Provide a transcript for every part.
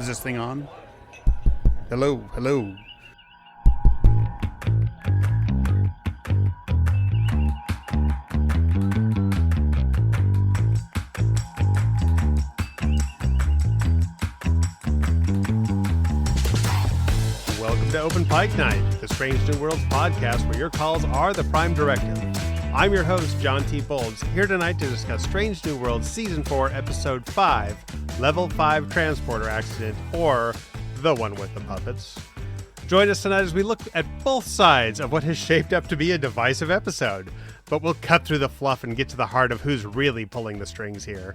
this thing on? Hello, hello. Welcome to Open Pike Night, the Strange New Worlds podcast where your calls are the prime directive. I'm your host, John T. Bolds, here tonight to discuss Strange New Worlds Season 4, Episode 5, Level 5 Transporter Accident, or the one with the puppets. Join us tonight as we look at both sides of what has shaped up to be a divisive episode, but we'll cut through the fluff and get to the heart of who's really pulling the strings here.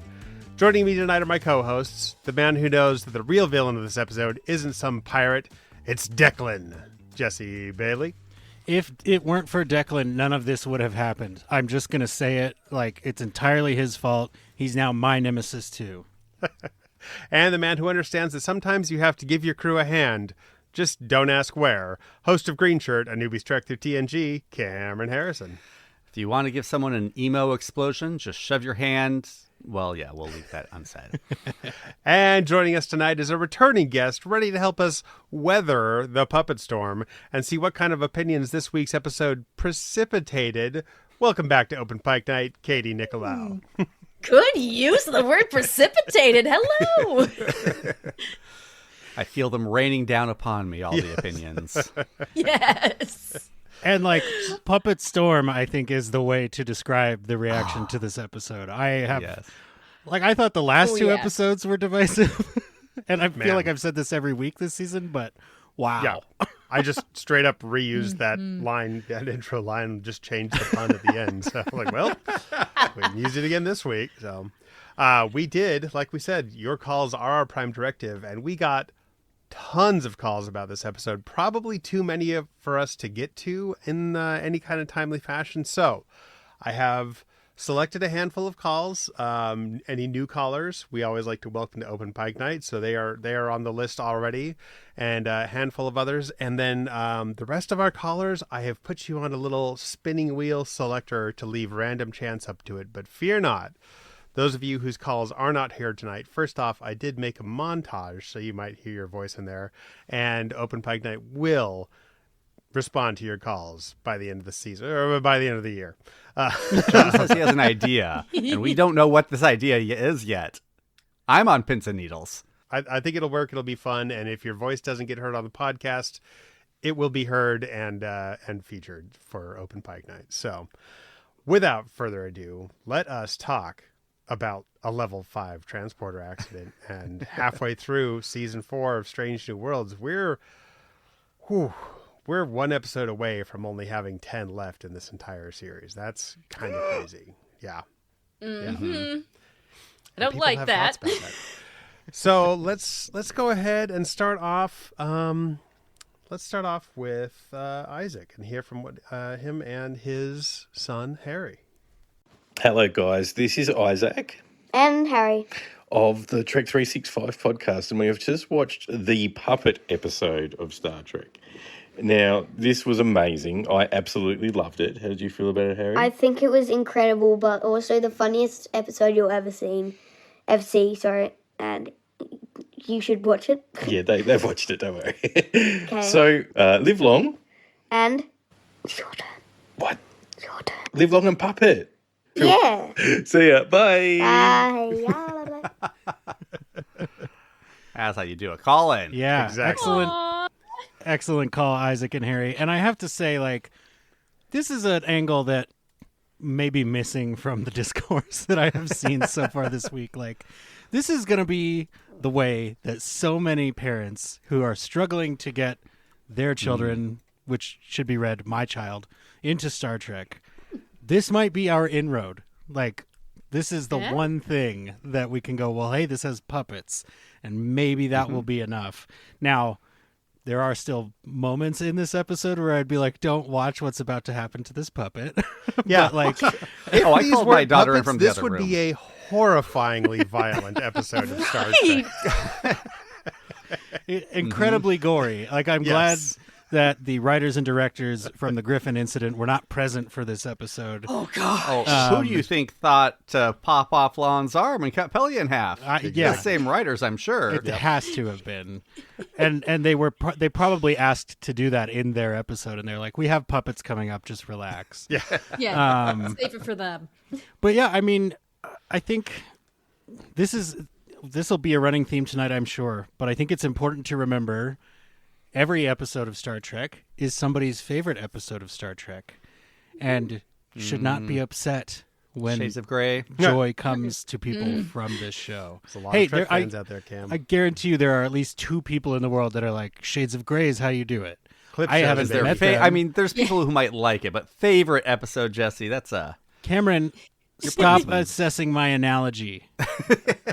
Joining me tonight are my co-hosts, the man who knows that the real villain of this episode isn't some pirate, it's Declan. Jesse Bailey. If it weren't for Declan, none of this would have happened. I'm just going to say it like it's entirely his fault. He's now my nemesis too. And the man who understands that sometimes you have to give your crew a hand. Just don't ask where. Host of Green Shirt, a newbie's trek through TNG, Cameron Harrison. If you want to give someone an emo explosion, just shove your hand. Well, yeah, we'll leave that unsaid. And joining us tonight is a returning guest ready to help us weather the puppet storm and see what kind of opinions this week's episode precipitated. Welcome back to Open Pike Night, Katie Nicolau. Good use of the word precipitated. Hello. I feel them raining down upon me, all the opinions. Yes. And like puppet storm, I think is the way to describe the reaction to this episode. I thought the last two episodes were divisive, and I feel like I've said this every week this season, but wow. Yeah. I just straight up reused that line, that intro line, and just changed the pun at the end. So I'm like, well, we can use it again this week. So we did, like we said, your calls are our prime directive, and we got tons of calls about this episode, probably too many for us to get to in any kind of timely fashion. So I have selected a handful of calls. Any new callers, we always like to welcome to Open Pike Night. So they are on the list already, and a handful of others. And then the rest of our callers, I have put you on a little spinning wheel selector to leave random chance up to it. But fear not. Those of you whose calls are not here tonight, first off, I did make a montage, so you might hear your voice in there, and Open Pike Night will respond to your calls by the end of the season, or by the end of the year. John says he has an idea, and we don't know what this idea is yet. I'm on pins and needles. I think it'll work. It'll be fun, and if your voice doesn't get heard on the podcast, it will be heard and featured for Open Pike Night. So, without further ado, let us talk about a level 5 transporter accident. And halfway through season 4 of Strange New Worlds, we're one episode away from only having 10 left in this entire series. That's kind of crazy. Yeah. Mm-hmm. I don't like that. So let's go ahead and start off. Let's start off with Isaac and hear from what him and his son Harry. Hello, guys. This is Isaac. And Harry. Of the Trek 365 podcast, and we have just watched the puppet episode of Star Trek. Now, this was amazing. I absolutely loved it. How did you feel about it, Harry? I think it was incredible, but also the funniest episode you'll ever see, and you should watch it. Yeah, they've watched it, don't worry. Okay. So, live long. And your turn. What? Your turn. Live long and puppet. Yeah. See ya. Bye. Bye. That's how you do a call-in. Yeah, Exactly. excellent call, Isaac and Harry. And I have to say, like, this is an angle that may be missing from the discourse that I have seen so far this week. Like, this is going to be the way that so many parents who are struggling to get their children, which should be read, my child, into Star Trek. This might be our inroad. Like, this is the one thing that we can go, well, hey, this has puppets, and maybe that will be enough. Now, there are still moments in this episode where I'd be like, don't watch what's about to happen to this puppet. Yeah. But, like, If I these called were my daughter in puppets, from the this other would room. be a horrifyingly violent episode of Star Trek. incredibly gory. Like, I'm glad that the writers and directors from the Griffin incident were not present for this episode. Oh God. Oh, who do you think thought to pop off Lon's arm and cut Pelly in half? Yeah. The same writers, I'm sure. It has to have been, and they probably asked to do that in their episode, and they're like, "We have puppets coming up, just relax." Yeah. Yeah. Save it for them. But yeah, I mean, I think this will be a running theme tonight, I'm sure. But I think it's important to remember every episode of Star Trek is somebody's favorite episode of Star Trek, and should not be upset when Shades of Grey. joy comes to people from this show. There's a lot of Trek fans out there, Cam. I guarantee you there are at least 2 people in the world that are like, Shades of Grey is how you do it. Clip I shows haven't is met their them. I mean, there's people who might like it, but favorite episode, Jesse, that's a... Cameron, stop assessing my analogy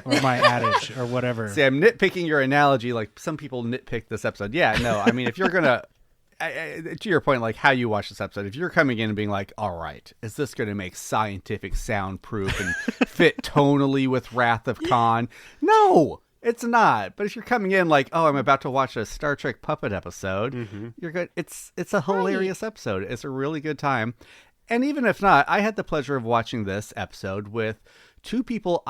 or my adage or whatever. See, I'm nitpicking your analogy like some people nitpick this episode. Yeah, no, I mean, if you're going to... to your point, like how you watch this episode, if you're coming in and being like, all right, is this going to make scientific soundproof and fit tonally with Wrath of Khan? No, it's not. But if you're coming in like, oh, I'm about to watch a Star Trek puppet episode, you're good. It's a hilarious episode. It's a really good time. And even if not, I had the pleasure of watching this episode with 2 people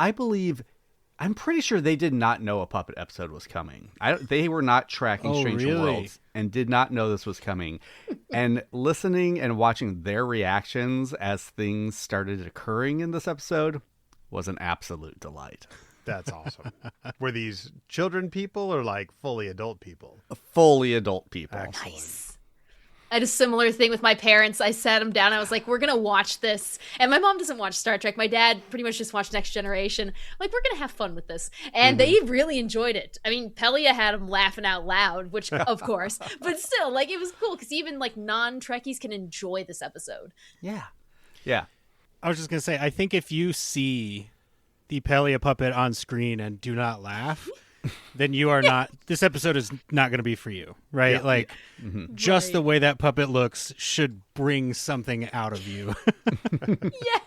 I'm pretty sure they did not know a puppet episode was coming. They were not tracking Strange New Worlds and did not know this was coming. And listening and watching their reactions as things started occurring in this episode was an absolute delight. That's awesome. Were these children people or like fully adult people? Fully adult people. Excellent. Nice. I had a similar thing with my parents. I sat them down. I was like, we're going to watch this. And my mom doesn't watch Star Trek. My dad pretty much just watched Next Generation. I'm like, we're going to have fun with this. And they really enjoyed it. I mean, Pelia had them laughing out loud, which of course, but still, like, it was cool because even like non-Trekkies can enjoy this episode. Yeah. Yeah. I was just going to say, I think if you see the Pelia puppet on screen and do not laugh, then you are not, this episode is not going to be for you, right? Yeah. Like, just the way that puppet looks should bring something out of you. Yes.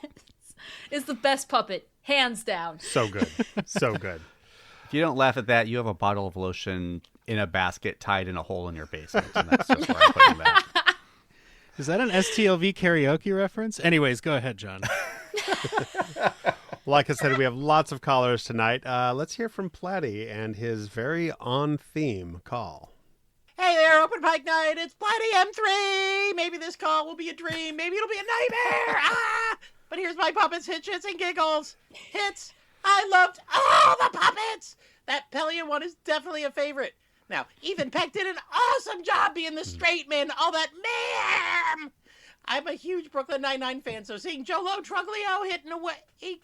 It's the best puppet, hands down. So good. So good. If you don't laugh at that, you have a bottle of lotion in a basket tied in a hole in your basement. And that's just where I'm putting that. Is that an STLV karaoke reference? Anyways, go ahead, John. Like I said, we have lots of callers tonight. Let's hear from Platty and his very on-theme call. Hey there, Open Pike Night. It's Platty M3. Maybe this call will be a dream. Maybe it'll be a nightmare. But here's my puppets, hits, shits, and giggles. Hits. I loved all the puppets. That Pelia one is definitely a favorite. Now, Ethan Peck did an awesome job being the straight man. All that ma'am. I'm a huge Brooklyn Nine-Nine fan, so seeing Jolo Truglio hitting away,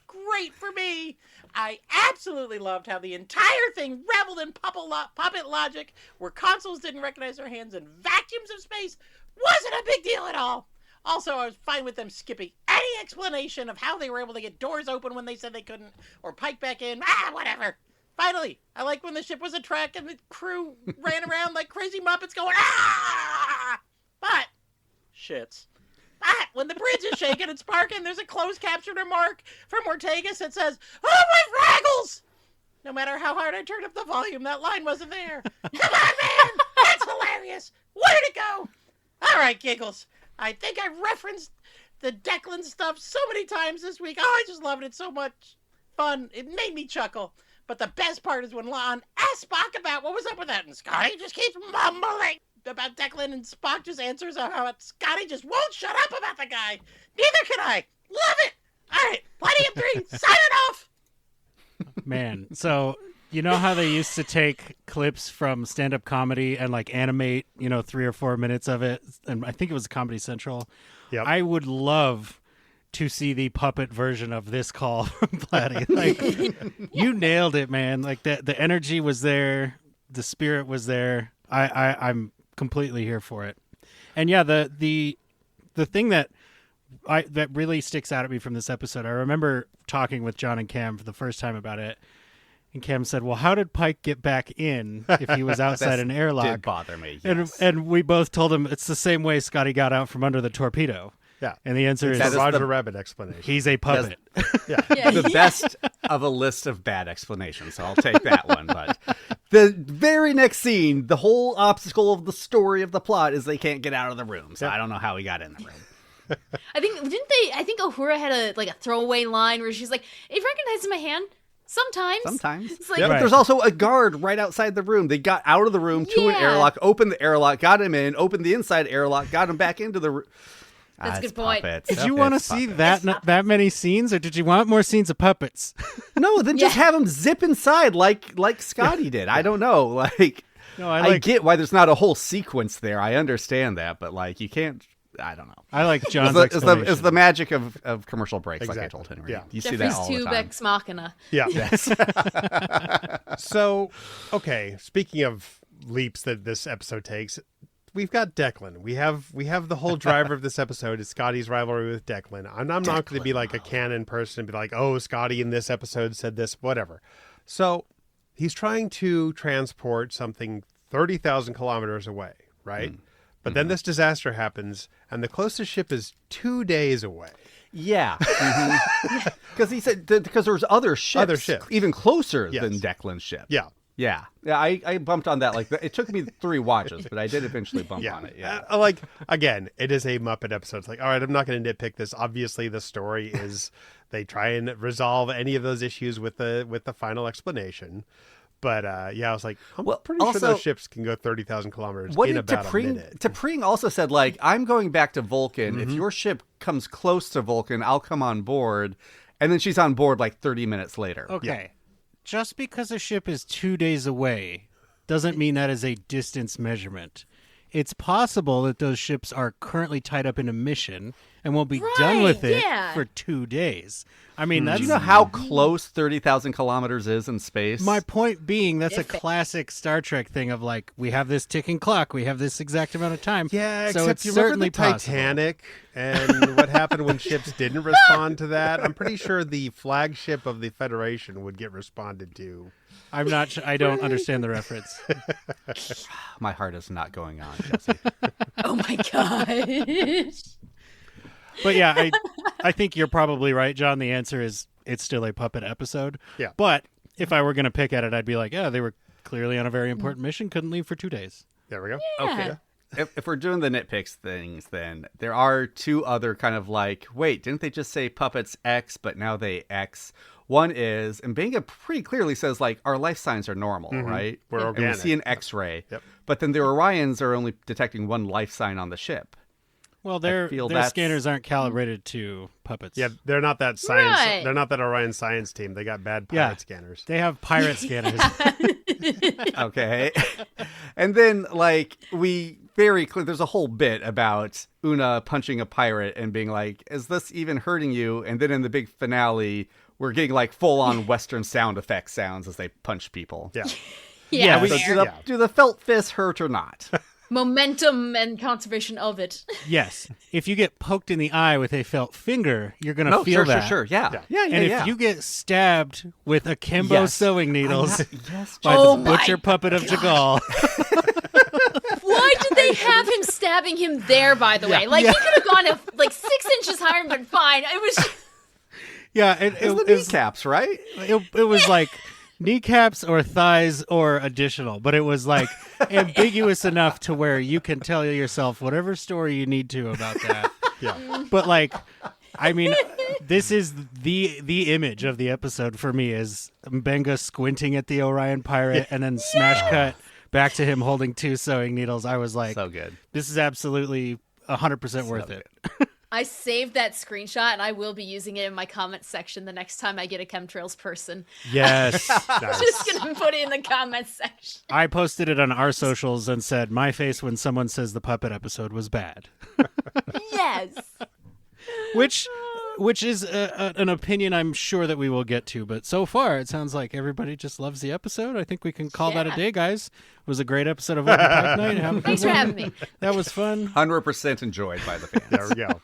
great for me. I absolutely loved how the entire thing reveled in puppet logic, where consoles didn't recognize their hands and vacuums of space wasn't a big deal at all. Also, I was fine with them skipping any explanation of how they were able to get doors open when they said they couldn't, or Pike back in, whatever. Finally, I liked when the ship was a Trek and the crew ran around like crazy Muppets going, But, shits. But when the bridge is shaking and sparking, there's a closed caption remark from Ortegas that says, "Oh, my fraggles!" No matter how hard I turned up the volume, that line wasn't there. Come on, man! That's hilarious! Where'd it go? All right, giggles. I think I've referenced the Declan stuff so many times this week. Oh, I just loved it. So much fun. It made me chuckle. But the best part is when Lon asked Spock about what was up with that, and Scotty just keeps mumbling about Declan, and Spock just answers how Scotty just won't shut up about the guy. Neither can I. Love it. All right, Plenty of 3. Sign it off. Man, so you know how they used to take clips from stand-up comedy and like animate, 3 or 4 minutes of it, and I think it was Comedy Central. Yep. I would love to see the puppet version of this call from Platty. Like, you nailed it, man. Like the energy was there, the spirit was there. I'm completely here for it. And yeah, the thing that really sticks out at me from this episode, I remember talking with John and Cam for the first time about it, and Cam said, "Well, how did Pike get back in if he was outside an airlock?" Did bother me. Yes. And we both told him it's the same way Scotty got out from under the torpedo. Yeah. And the answer is That's Roger Rabbit explanation. He's a puppet. Yeah. Yeah. The best of a list of bad explanations, so I'll take that one. But the very next scene, the whole obstacle of the story of the plot is they can't get out of the room. So I don't know how he got in the room. I think Uhura had a throwaway line where she's like, "It recognizes my hand." Sometimes. It's like, But there's also a guard right outside the room. They got out of the room to an airlock, opened the airlock, got him in, opened the inside airlock, got him back into the room. That's a good point. Puppets. Did you want to see that many scenes, or did you want more scenes of puppets? No, then just have him zip inside like Scotty did. I don't know. No, I get why there's not a whole sequence there. I understand that, but you can't. I don't know. I like John's It's the magic of commercial breaks, like I told Henry. Yeah. You see that all the Jeffrey's time. ex machina. Yeah. Yes. So, okay, speaking of leaps that this episode takes, we've got Declan. We have the whole driver of this episode is Scotty's rivalry with Declan. I'm not going to be like a canon person and be like, oh, Scotty in this episode said this, whatever. So he's trying to transport something 30,000 kilometers away, right? But then this disaster happens, and the closest ship is 2 days away. Yeah. Because he said because there was other ships even closer than Declan's ship. Yeah. Yeah. I bumped on that. It took me 3 watches, but I did eventually bump on it. Yeah. Again, it is a Muppet episode. It's like, all right, I'm not going to nitpick this. Obviously, the story is they try and resolve any of those issues with the final explanation. But I was like, I'm pretty sure those ships can go 30,000 kilometers in about a minute. T'Pring also said, I'm going back to Vulcan. If your ship comes close to Vulcan, I'll come on board. And then she's on board 30 minutes later. Okay. Yeah. Just because a ship is 2 days away doesn't mean that is a distance measurement. It's possible that those ships are currently tied up in a mission and will be done with it for 2 days. I mean, do you know how close 30,000 kilometers is in space? My point being, that's a classic Star Trek thing of we have this ticking clock, we have this exact amount of time. Yeah, so except it's you certainly remember the Titanic and what happened when ships didn't respond to that? I'm pretty sure the flagship of the Federation would get responded to. I'm not sure. I don't understand the reference. My heart is not going on, Jesse. Oh my gosh. But yeah, I think you're probably right, John. The answer is it's still a puppet episode. Yeah. But if I were going to pick at it, I'd be like, yeah, they were clearly on a very important mission, couldn't leave for 2 days. There we go. Okay. If we're doing the nitpicks things, then there are 2 other kind of wait, didn't they just say puppets X, but now they X? One is, and Benga pretty clearly says, our life signs are normal, right? We're organic. And we see an X-ray. Yep. But then the Orions are only detecting 1 life sign on the ship. Well, their scanners aren't calibrated to puppets. Yeah, they're not that science. Right. They're not that Orion science team. They got bad pirate scanners. They have pirate scanners. Okay. And then, we very clear, there's a whole bit about Una punching a pirate and being like, is this even hurting you? And then in the big finale, we're getting full-on Western sound effect sounds as they punch people. Yeah. Yeah. So do the felt fists hurt or not? Momentum and conservation of it. Yes. If you get poked in the eye with a felt finger, you're going to feel that. Sure. Yeah. And if you get stabbed with akimbo sewing needles by Oh the butcher puppet of Jagal. Why did they have him stabbing him there, by the way? He could have gone 6 inches higher and been fine. It was... Yeah. It's the kneecaps, right? It was kneecaps or thighs or additional, but it was ambiguous enough to where you can tell yourself whatever story you need to about that. Yeah. But I mean, this is the image of the episode for me is Benga squinting at the Orion pirate and then smash cut back to him holding 2 sewing needles. I was like, so good. This is absolutely 100% worth it. I saved that screenshot, and I will be using it in my comments section the next time I get a chemtrails person. Yes. Nice. Just going to put it in the comments section. I posted it on our socials and said, my face when someone says the puppet episode was bad. Yes. Which is an opinion I'm sure that we will get to. But so far, it sounds like everybody just loves the episode. I think we can call that a day, guys. It was a great episode of Open Pike Night. Thanks for having me. That was fun. 100% enjoyed by the fans. There we go.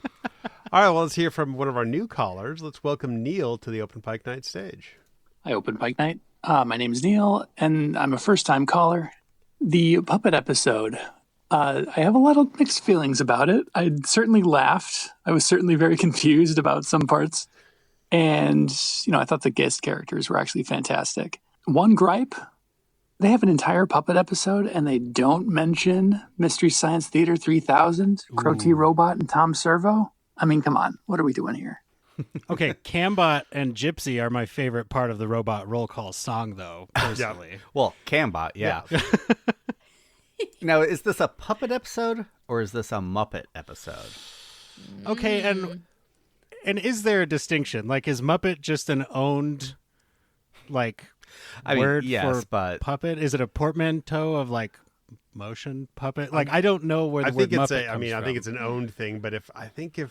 All right, well, let's hear from one of our new callers. Let's welcome Neil to the Open Pike Night stage. Hi, Open Pike Night. My name is Neil, and I'm a first-time caller. The puppet episode, I have a lot of mixed feelings about it. I certainly laughed. I was certainly very confused about some parts. And, I thought the guest characters were actually fantastic. One gripe they have an entire puppet episode and they don't mention Mystery Science Theater 3000, Crow T. Robot, and Tom Servo. I mean, come on. What are we doing here? Okay, Cambot and Gypsy are my favorite part of the Robot Roll Call song, though, personally. Well, Cambot, yeah. Now, is this a puppet episode or is this a Muppet episode? Okay, and is there a distinction? Like, is Muppet just an owned, like, word for but puppet? Is it a portmanteau of, like, motion puppet? Like, I don't know where the word Muppet comes from. I think it's an owned thing, but if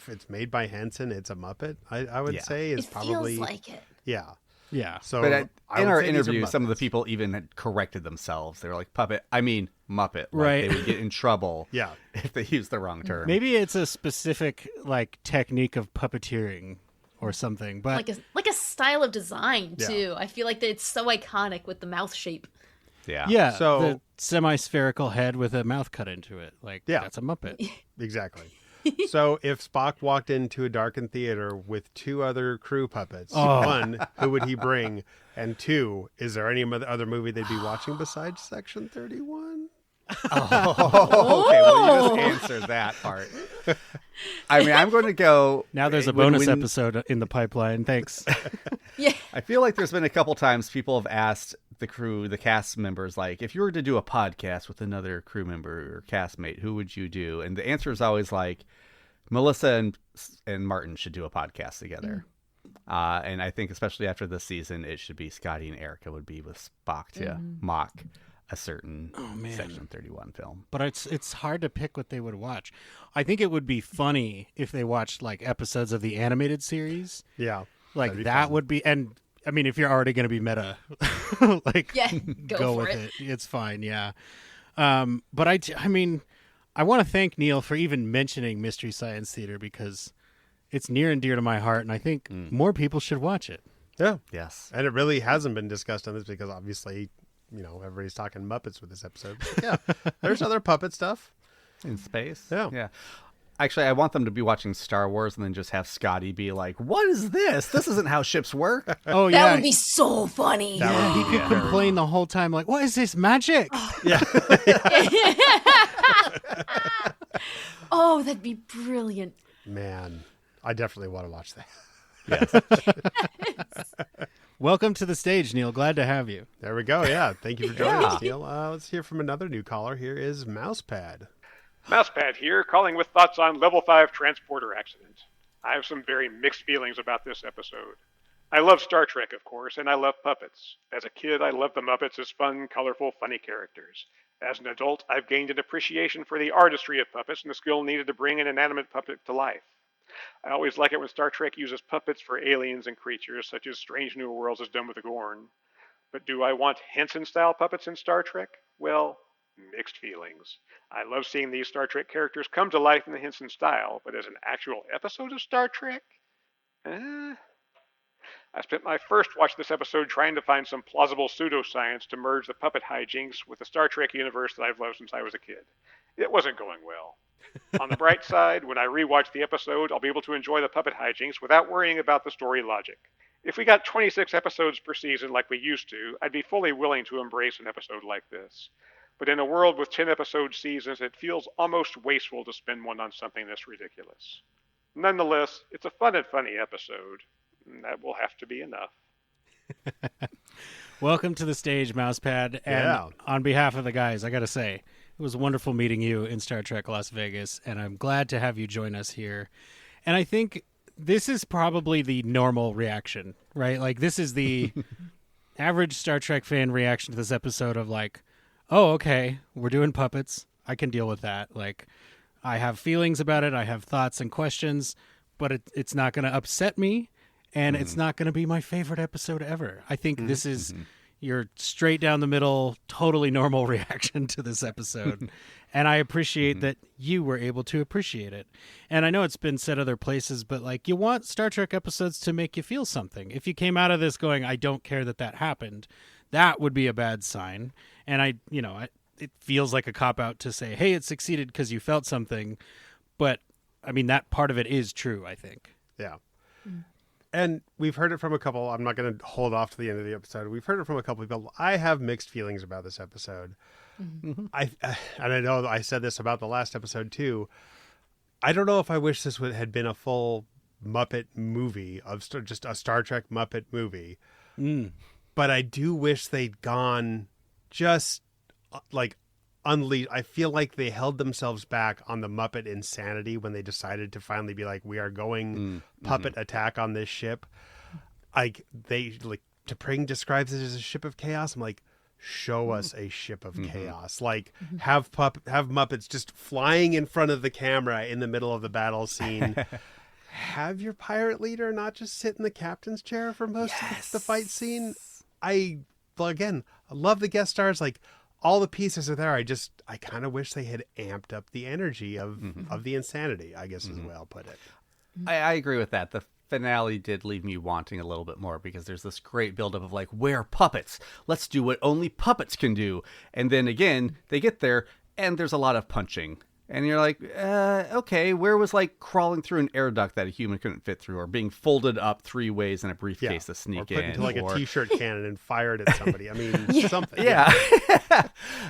it's made by Henson, it's a Muppet. I would say is probably feels like it. Yeah. Yeah. So but in our would say these are interview, some of the Muppets. people even had corrected themselves. They were like, puppet, I mean Muppet. Like, Right. They would get in trouble Yeah. if they used the wrong term. Maybe it's a specific, like, technique of puppeteering or something, but Like a style of design Yeah. too. I feel like that it's so iconic with the mouth shape. Yeah. yeah, So- the semi-spherical head with a mouth cut into it. Like, Yeah. that's a Muppet. Exactly. So if Spock walked into a darkened theater with two other crew puppets, Oh. one, who would he bring? And two, is there any other movie they'd be watching besides Section 31? Oh, okay, well, you just answered that part. I mean, I'm going to go. Now there's a when- bonus when- episode in the pipeline. Thanks. Yeah. I feel like there's been a couple times people have asked the crew, the cast members, like, if you were to do a podcast with another crew member or castmate, who would you do? And the answer is always like, Melissa and Martin should do a podcast together. And I think especially after this season, it should be Scotty and Erica would be with Spock to mock a certain Section 31 film. But it's hard to pick what they would watch. I think it would be funny if they watched, like, episodes of the animated series. Yeah. Like, That'd be that fun. would be... And, I mean, if you're already going to be meta, like, Yeah, go for with it. It's fine, yeah. But I mean, I want to thank Neil for even mentioning Mystery Science Theater because it's near and dear to my heart, and I think more people should watch it. Yeah. Yes. And it really hasn't been discussed on this because obviously, everybody's talking Muppets with this episode. But yeah. There's other puppet stuff. In space? Yeah. Yeah. Actually, I want them to be watching Star Wars and then just have Scotty be like, what is this? This isn't how ships work. Oh, That yeah. would be so funny. He could complain the whole time, like, what is this magic? Oh, that'd be brilliant. Man, I definitely want to watch that. Welcome to the stage, Neil. Glad to have you. There we go. Yeah. Thank you for joining us, Neil. Let's hear from another new caller. Here is Mousepad. Mousepad here, calling with thoughts on Level 5 transporter accident. I have some very mixed feelings about this episode. I love Star Trek, of course, and I love puppets. As a kid, I loved the Muppets as fun, colorful, funny characters. As an adult, I've gained an appreciation for the artistry of puppets and the skill needed to bring an inanimate puppet to life. I always like it when Star Trek uses puppets for aliens and creatures, such as Strange New Worlds has done with the Gorn. But do I want Henson-style puppets in Star Trek? Well, mixed feelings. I love seeing these Star Trek characters come to life in the Henson style, but as an actual episode of Star Trek? I spent my first watch of this episode trying to find some plausible pseudoscience to merge the puppet hijinks with the Star Trek universe that I've loved since I was a kid. It wasn't going well. On the bright side, when I rewatch the episode, I'll be able to enjoy the puppet hijinks without worrying about the story logic. If we got 26 episodes per season like we used to, I'd be fully willing to embrace an episode like this. But in a world with 10-episode seasons, it feels almost wasteful to spend one on something this ridiculous. Nonetheless, it's a fun and funny episode. And that will have to be enough. Welcome to the stage, Mousepad. And on behalf of the guys, I got to say, it was wonderful meeting you in Star Trek Las Vegas, and I'm glad to have you join us here. And I think this is probably the normal reaction, right? Like, this is the average Star Trek fan reaction to this episode of like, oh, okay, we're doing puppets. I can deal with that. Like, I have feelings about it. I have thoughts and questions, but it's not going to upset me, and it's not going to be my favorite episode ever. I think this is your straight down the middle, totally normal reaction to this episode. And I appreciate that you were able to appreciate it. And I know it's been said other places, but like, you want Star Trek episodes to make you feel something. If you came out of this going, I don't care that happened, that would be a bad sign. And it feels like a cop-out to say, hey, it succeeded because you felt something. But, I mean, that part of it is true, I think. Yeah. And we've heard it from a couple. I'm not going to hold off to the end of the episode. We've heard it from a couple people. I have mixed feelings about this episode. Mm-hmm. And I know I said this about the last episode too. I don't know if I wish this had been a full Muppet movie just a Star Trek Muppet movie. But I do wish they'd gone just like unleashed. I feel like they held themselves back on the Muppet insanity when they decided to finally be like, we are going puppet attack on this ship. T'Pring describes it as a ship of chaos. I'm like, show us a ship of chaos. Like have Muppets just flying in front of the camera in the middle of the battle scene. Have your pirate leader not just sit in the captain's chair for most of the fight scene. I love the guest stars. Like, all the pieces are there. I kind of wish they had amped up the energy of the insanity, I guess is the way I'll put it. I agree with that. The finale did leave me wanting a little bit more because there's this great buildup of like, we're puppets. Let's do what only puppets can do. And then again, they get there and there's a lot of punching. And you're like, okay, where was like crawling through an air duct that a human couldn't fit through, or being folded up 3 ways in a briefcase to sneak or put in, into like a t-shirt cannon and fired at somebody. I mean, something. Yeah.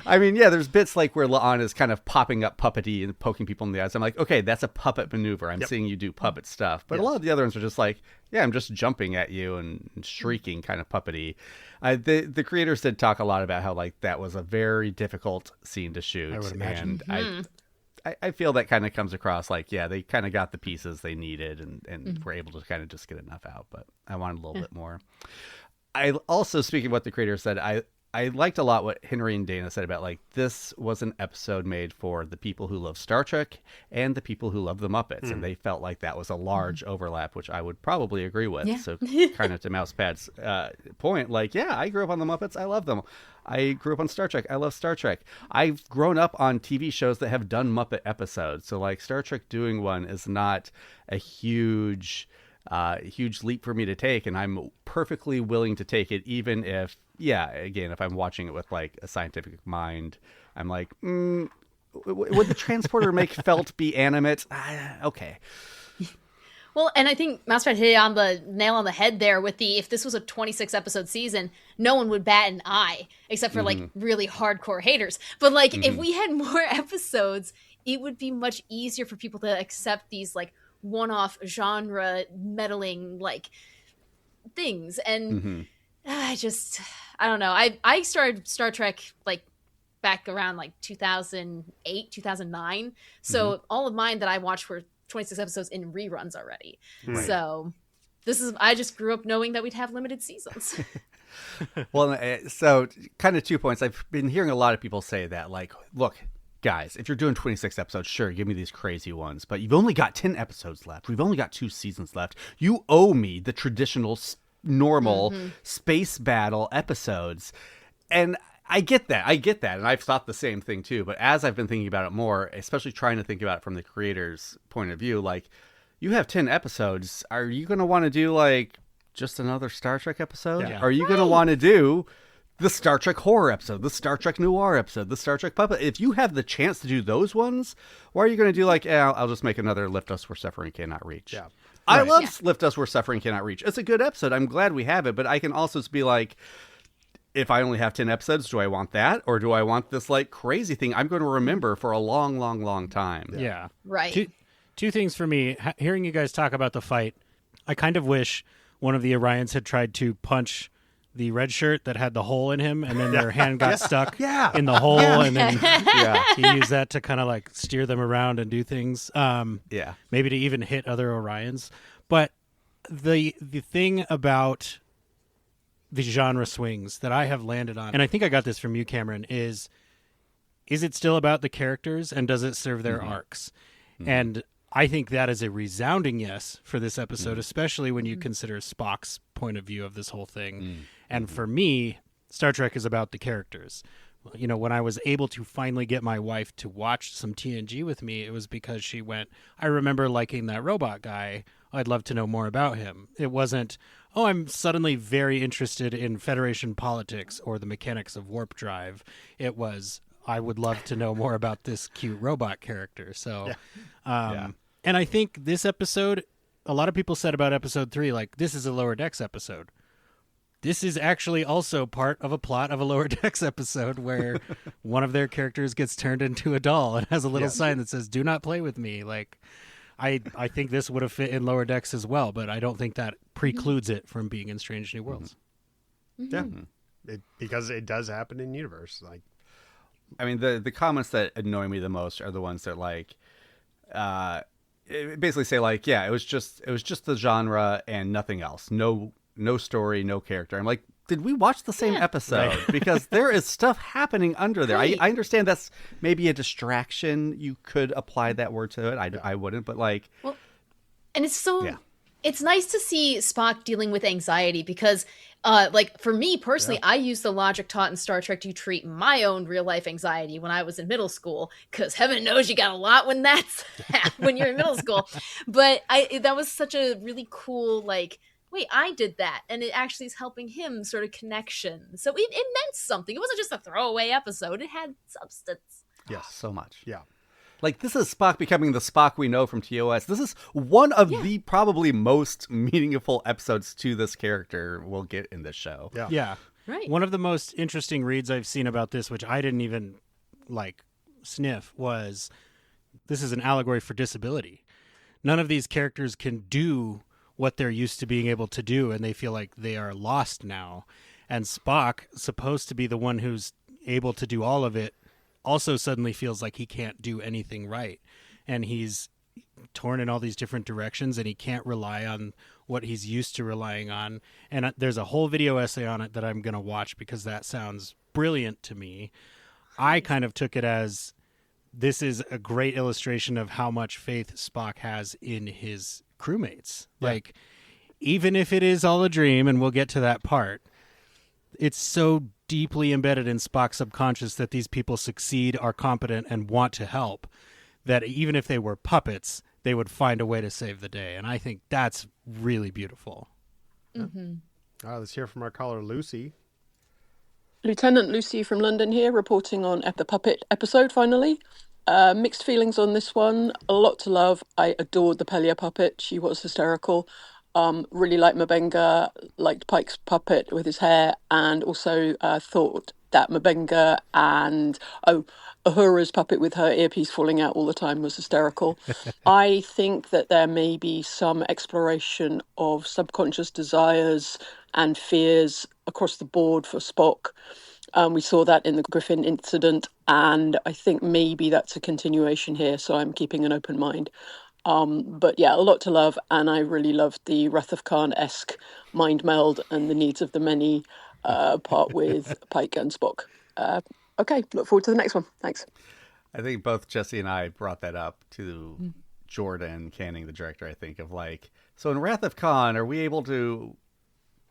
I mean, there's bits like where La'an is kind of popping up puppety and poking people in the eyes. I'm like, okay, that's a puppet maneuver. I'm seeing you do puppet stuff. But a lot of the other ones are just like, I'm just jumping at you and shrieking, kind of puppety. The creators did talk a lot about how like that was a very difficult scene to shoot. I would imagine. And I feel that kind of comes across like, they kind of got the pieces they needed and were able to kind of just get enough out. But I wanted a little bit more. I also, speaking of what the creator said, I liked a lot what Henry and Dana said about like, this was an episode made for the people who love Star Trek and the people who love the Muppets. And they felt like that was a large overlap, which I would probably agree with. Yeah. So kind of to Mousepad's point, like, I grew up on the Muppets. I love them. I grew up on Star Trek. I love Star Trek. I've grown up on TV shows that have done Muppet episodes. So like Star Trek doing one is not a huge leap for me to take. And I'm perfectly willing to take it, even if, again, if I'm watching it with like a scientific mind, I'm like, would the transporter make felt be animate? Okay. Well, and I think Mousepad hit on the nail on the head there with if this was a 26 episode season, no one would bat an eye except for like really hardcore haters. But like if we had more episodes, it would be much easier for people to accept these like one-off genre meddling like things. And I don't know. I started Star Trek like back around like 2008, 2009. So all of mine that I watched were 26 episodes in reruns already. Right. So I just grew up knowing that we'd have limited seasons. Well, so kind of 2 points. I've been hearing a lot of people say that, like, look, guys, if you're doing 26 episodes, sure, give me these crazy ones, but you've only got 10 episodes left. We've only got 2 seasons left. You owe me the traditional, normal space battle episodes. And I get that. And I've thought the same thing too. But as I've been thinking about it more, especially trying to think about it from the creator's point of view, like, you have 10 episodes. Are you going to want to do like just another Star Trek episode? Yeah. Are you going to want to do the Star Trek horror episode, the Star Trek noir episode, the Star Trek puppet? If you have the chance to do those ones, why are you going to do like, I'll just make another Lift Us Where Suffering Cannot Reach? Yeah. I love Lift Us Where Suffering Cannot Reach. It's a good episode. I'm glad we have it, but I can also be like, if I only have 10 episodes, do I want that? Or do I want this like crazy thing I'm going to remember for a long, long, long time? Yeah. Right. Two things for me. Hearing you guys talk about the fight, I kind of wish one of the Orions had tried to punch the red shirt that had the hole in him, and then their hand got stuck in the hole, and then he used that to kind of like steer them around and do things. Maybe to even hit other Orions. But the thing about the genre swings that I have landed on, and I think I got this from you, Cameron, is it still about the characters, and does it serve their arcs? And I think that is a resounding yes for this episode, especially when you consider Spock's point of view of this whole thing. And for me, Star Trek is about the characters. You know, when I was able to finally get my wife to watch some TNG with me, it was because she went, I remember liking that robot guy. I'd love to know more about him. It wasn't, I'm suddenly very interested in Federation politics or the mechanics of warp drive. It was, I would love to know more about this cute robot character. So, and I think this episode a lot of people said about episode 3, like, this is a Lower Decks episode. This is actually also part of a plot of a Lower Decks episode where one of their characters gets turned into a doll and has a little sign that says, "Do not play with me." Like, I think this would have fit in Lower Decks as well, but I don't think that precludes it from being in Strange New Worlds. Yeah, because it does happen in universe. Like, I mean, the comments that annoy me the most are the ones that like, basically say like, yeah, it was just the genre and nothing else. No story, no character. I'm like, did we watch the same episode? Right. Because there is stuff happening under there. Right. I understand that's maybe a distraction. You could apply that word to it. I wouldn't, but like, well, and it's so. Yeah. It's nice to see Spock dealing with anxiety because, like, for me personally, I used the logic taught in Star Trek to treat my own real life anxiety when I was in middle school. Because heaven knows you got a lot when when you're in middle school. But that was such a really cool, like, wait, I did that, and it actually is helping him sort of connection. So it meant something. It wasn't just a throwaway episode. It had substance. Yes, so much. Yeah. Like, this is Spock becoming the Spock we know from TOS. This is one of the probably most meaningful episodes to this character we'll get in this show. Yeah. Right. One of the most interesting reads I've seen about this, which I didn't even, like, sniff, was this is an allegory for disability. None of these characters can do what they're used to being able to do, and they feel like they are lost now. And Spock, supposed to be the one who's able to do all of it, also suddenly feels like he can't do anything right. And he's torn in all these different directions, and he can't rely on what he's used to relying on. And there's a whole video essay on it that I'm going to watch because that sounds brilliant to me. I kind of took it as this is a great illustration of how much faith Spock has in his crewmates. Like, even if it is all a dream, and we'll get to that part, it's so deeply embedded in Spock's subconscious that these people succeed, are competent, and want to help, that even if they were puppets, they would find a way to save the day. And I think that's really beautiful. Let's hear from our caller, Lucy. Lieutenant Lucy from London here, reporting on the Puppet episode, finally. Mixed feelings on this one. A lot to love. I adored the Pelia puppet. She was hysterical. Really liked Mabenga, liked Pike's puppet with his hair, and also thought that Mabenga and Uhura's puppet with her earpiece falling out all the time was hysterical. I think that there may be some exploration of subconscious desires and fears across the board for Spock. We saw that in the Griffin incident, and I think maybe that's a continuation here, so I'm keeping an open mind. But yeah, a lot to love, and I really loved the Wrath of Khan-esque mind meld and the needs of the many part with Pike and Spock. Okay, look forward to the next one. Thanks. I think both Jesse and I brought that up to Jordan Canning, the director, I think, of like, so in Wrath of Khan, are we able to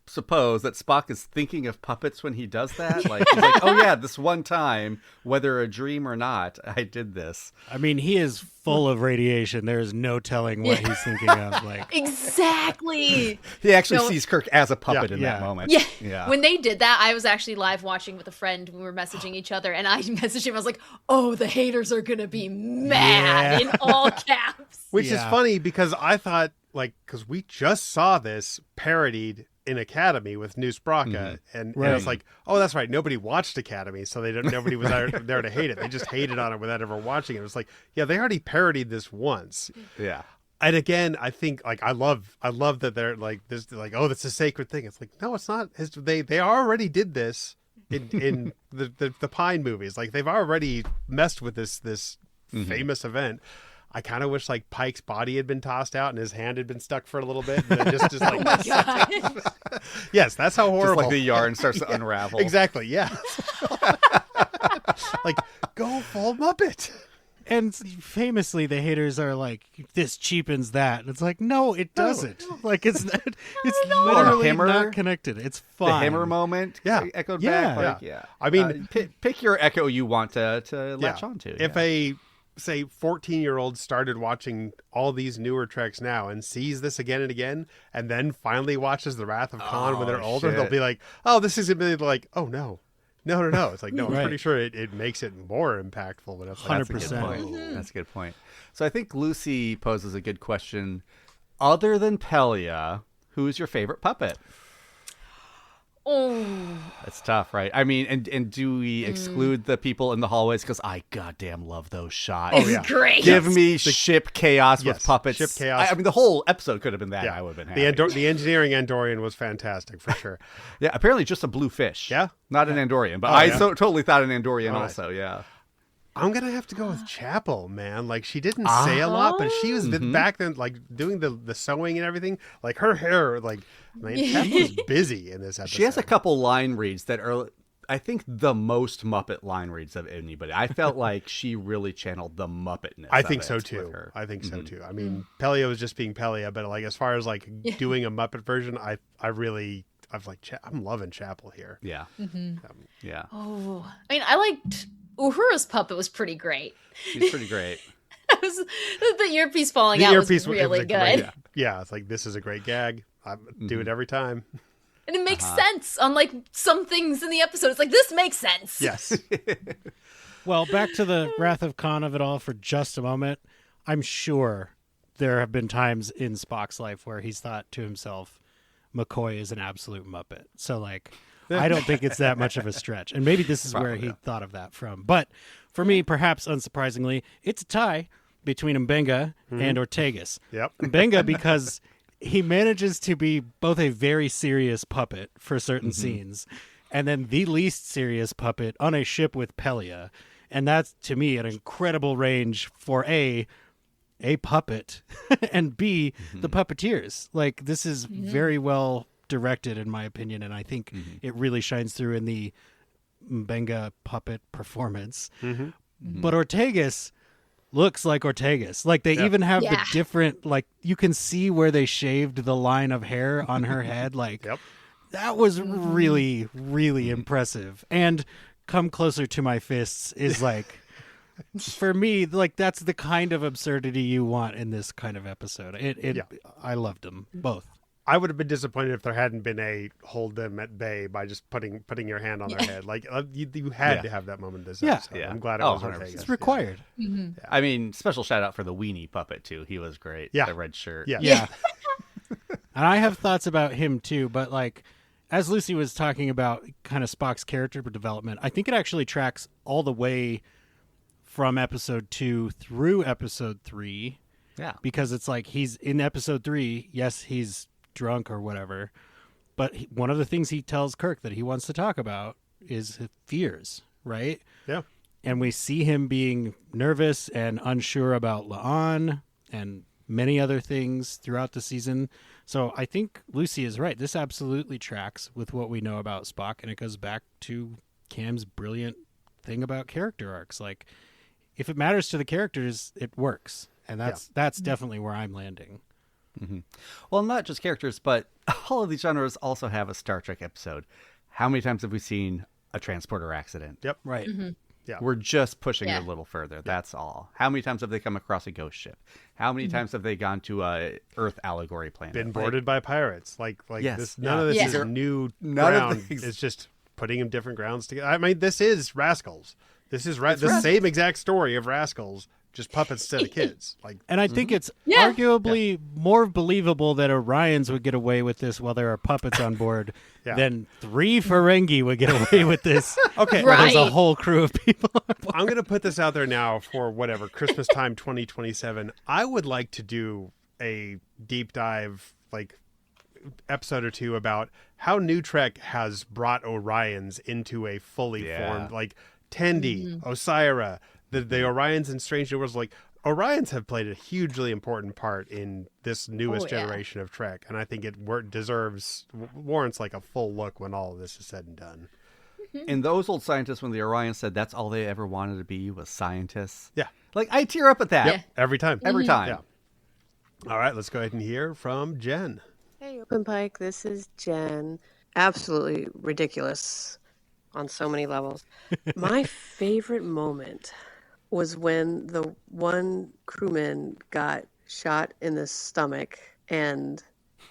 suppose that Spock is thinking of puppets when he does that? Like, he's like, oh yeah, this one time, whether a dream or not, I did this. I mean, he is full of radiation. There is no telling what he's thinking of. Like, exactly. He actually sees Kirk as a puppet in that moment. Yeah. When they did that, I was actually live watching with a friend. We were messaging each other, and I messaged him. I was like, oh, the haters are going to be mad in all caps. Which is funny because I thought, like, because we just saw this parodied in Academy with New Spraka, and it was like, oh, that's right, nobody watched Academy, so nobody was there to hate it. They just hated on it without ever watching it. It was like, yeah, they already parodied this once. Yeah. And again, I think, like, I love that they're like this, like, oh, that's a sacred thing. It's like, no, it's not. They already did this in the Pine movies. Like, they've already messed with this famous event. I kind of wish, like, Pike's body had been tossed out and his hand had been stuck for a little bit. And then just like, oh my God. Yes, that's how horrible. Just like the yarn starts to unravel. Exactly. Yeah. Like, go full Muppet. And famously, the haters are like, "This cheapens that." And it's like, no, it doesn't. Like, it's not, it's literally not connected. It's fine. The Hammer moment, echoed back. Like, I mean, pick your echo you want to latch onto. If a say 14-year-old started watching all these newer Treks now and sees this again and again, and then finally watches the Wrath of Khan when they're older, they'll be like, "Oh, this isn't really like, oh no." It's like, no, I'm pretty sure it makes it more impactful. But 100%. That's a good point. So I think Lucy poses a good question. other than Pelia, who's your favorite puppet? Oh, It's tough, right? I mean, and do we exclude the people in the hallways? Because I goddamn love those shots. it's great. Give me ship chaos with Yes, puppets. ship chaos. I mean, the whole episode could have been that. Yeah, I would have been happy. the engineering Andorian was fantastic for sure. Yeah, apparently just a blue fish. Yeah? Not an Andorian, but Oh, I yeah? totally thought an Andorian Oh, nice. also, yeah. I'm gonna have to go with Chapel, man. Like she didn't say a lot, but she was back then, like doing the sewing and everything. Like her hair, like man, Chapel was busy in this episode. She has a couple line reads that are, I think, the most Muppet line reads of anybody. I felt like she really channeled the Muppetness. I think of so it too. with her. I think so too. I mean, Pelia was just being Pelia, but like as far as like doing a Muppet version, I'm loving Chapel here. Yeah. Yeah. Oh, I mean, I liked Uhura's puppet was pretty great. She's pretty great. The earpiece falling The out earpiece was really like, good. great. Yeah, it's like this is a great gag. I do it every time. And it makes sense on like some things in the episode. It's like, this makes sense. Yes. Well, back to the Wrath of Khan of it all for just a moment. I'm sure there have been times in Spock's life where he's thought to himself, McCoy is an absolute Muppet. So, like, I don't think it's that much of a stretch. And maybe this is where he thought of that from. But for me, perhaps unsurprisingly, it's a tie between Mbenga and Ortegas. Yep. Mbenga because he manages to be both a very serious puppet for certain scenes and then the least serious puppet on a ship with Pelia. And that's, to me, an incredible range for A, puppet, and B, the puppeteers. Like, this is very well directed, in my opinion, and I think it really shines through in the Mbenga puppet performance. But Ortegas looks like Ortegas. Like, they even have the different, like, you can see where they shaved the line of hair on her head. Like, that was really, really impressive. And Come Closer to My Fists is like, for me, like, that's the kind of absurdity you want in this kind of episode. I loved them both. I would have been disappointed if there hadn't been a hold them at bay by just putting your hand on their head. Like you had to have that moment this episode. Yeah. I'm glad it was 100%. Ortegas. It's required. I mean, special shout out for the weenie puppet, too. He was great. Yeah. The red shirt. Yeah. And I have thoughts about him, too. But, like, as Lucy was talking about kind of Spock's character development, I think it actually tracks all the way from episode 2 through episode 3. Yeah. Because it's like he's in episode 3. Yes, he's drunk or whatever, but one of the things he tells Kirk that he wants to talk about is his fears, right? Yeah. And we see him being nervous and unsure about La'an and many other things throughout the season. So I think Lucy is right. This absolutely tracks with what we know about Spock, and it goes back to Cam's brilliant thing about character arcs. Like, if it matters to the characters, it works. And that's definitely where I'm landing. Well, not just characters, but all of these genres also have a Star Trek episode. How many times have we seen a transporter accident? Yep. Right. Yeah. We're just pushing it a little further. That's all. How many times have they come across a ghost ship? How many times have they gone to a Earth allegory planet? Been boarded by pirates. Like Yes. this. None of this Yeah. is new None of ground. these- It's just putting them different grounds together. I mean, this is Rascals. This is the same exact story of Rascals, just puppets instead of kids. Like, And I think it's Yeah. arguably more believable that Orions would get away with this while there are puppets on board than 3 Ferengi would get away with this. okay, Where there's a Right. whole crew of people on board. I'm going to put this out there now for whatever, Christmas time 2027. I would like to do a deep dive, like, episode or two about how New Trek has brought Orions into a fully formed, like, Tendi, Osira, the Orions in Strange New Worlds. Like, Orions have played a hugely important part in this newest generation of Trek, and I think it warrants like a full look when all of this is said and done. And those old scientists, when the Orions said that's all they ever wanted to be was scientists. Yeah. Like, I tear up at that. Yep. Every time. Every time. Yeah. All right, let's go ahead and hear from Jen. Hey, Open Pike, this is Jen. Absolutely ridiculous on so many levels. My favorite moment was when the one crewman got shot in the stomach and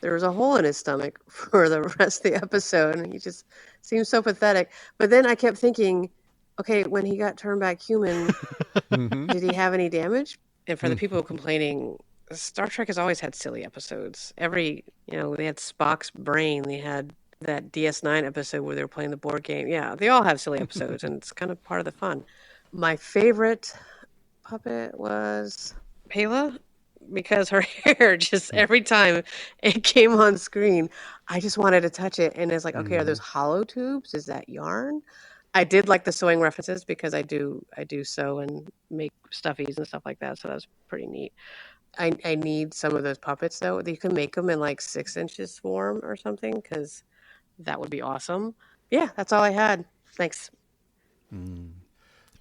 there was a hole in his stomach for the rest of the episode, and he just seemed so pathetic. But then I kept thinking, okay, when he got turned back human, did he have any damage? And for the people complaining Star Trek has always had silly episodes. They had Spock's brain. They had that DS9 episode where they were playing the board game. Yeah, they all have silly episodes, and it's kind of part of the fun. My favorite puppet was Pela, because her hair just every time it came on screen, I just wanted to touch it. And it's like, okay, are those hollow tubes? Is that yarn? I did like the sewing references because I do sew and make stuffies and stuff like that. So that was pretty neat. I need some of those puppets though. You can make them in like 6 inches form or something, because that would be awesome. Yeah, that's all I had. Thanks.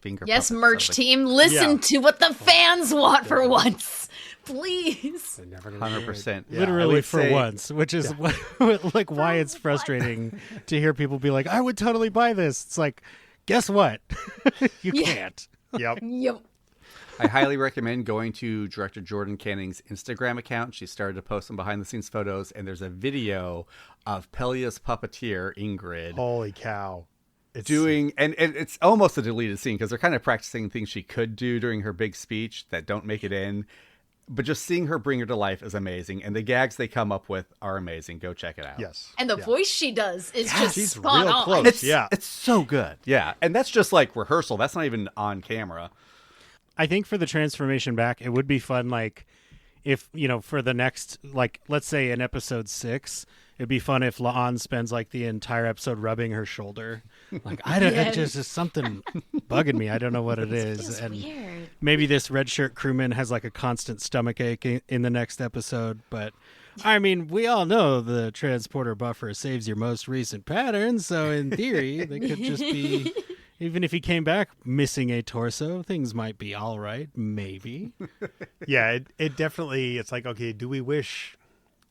Finger Yes, puppets, merch sounds like- team, listen to what the fans want for once. Please. 100%. Yeah, I Literally would for say- once, which is like why it's frustrating to hear people be like, I would totally buy this. It's like, guess what? You can't. Yep. Yep. I highly recommend going to director Jordan Canning's Instagram account. She started to post some behind-the-scenes photos, and there's a video of Pelia's puppeteer, Ingrid, Holy cow. It's doing, and it's almost a deleted scene because they're kind of practicing things she could do during her big speech that don't make it in. But just seeing her bring her to life is amazing, and the gags they come up with are amazing. Go check it out. Yes. And the voice she does is just she's spot real on. close. Yeah. It's so good. Yeah, and that's just like rehearsal. That's not even on camera. I think for the transformation back, it would be fun, like, if, for the next, like, let's say in episode 6, it'd be fun if La'an spends, like, the entire episode rubbing her shoulder. Like, I don't, it just is something bugging me. I don't know what it is. And weird. maybe this red shirt crewman has, like, a constant stomach ache in the next episode. But, I mean, we all know the transporter buffer saves your most recent patterns. So, in theory, they could just be... Even if he came back missing a torso, things might be all right, maybe. Yeah, it definitely, it's like, okay, do we wish,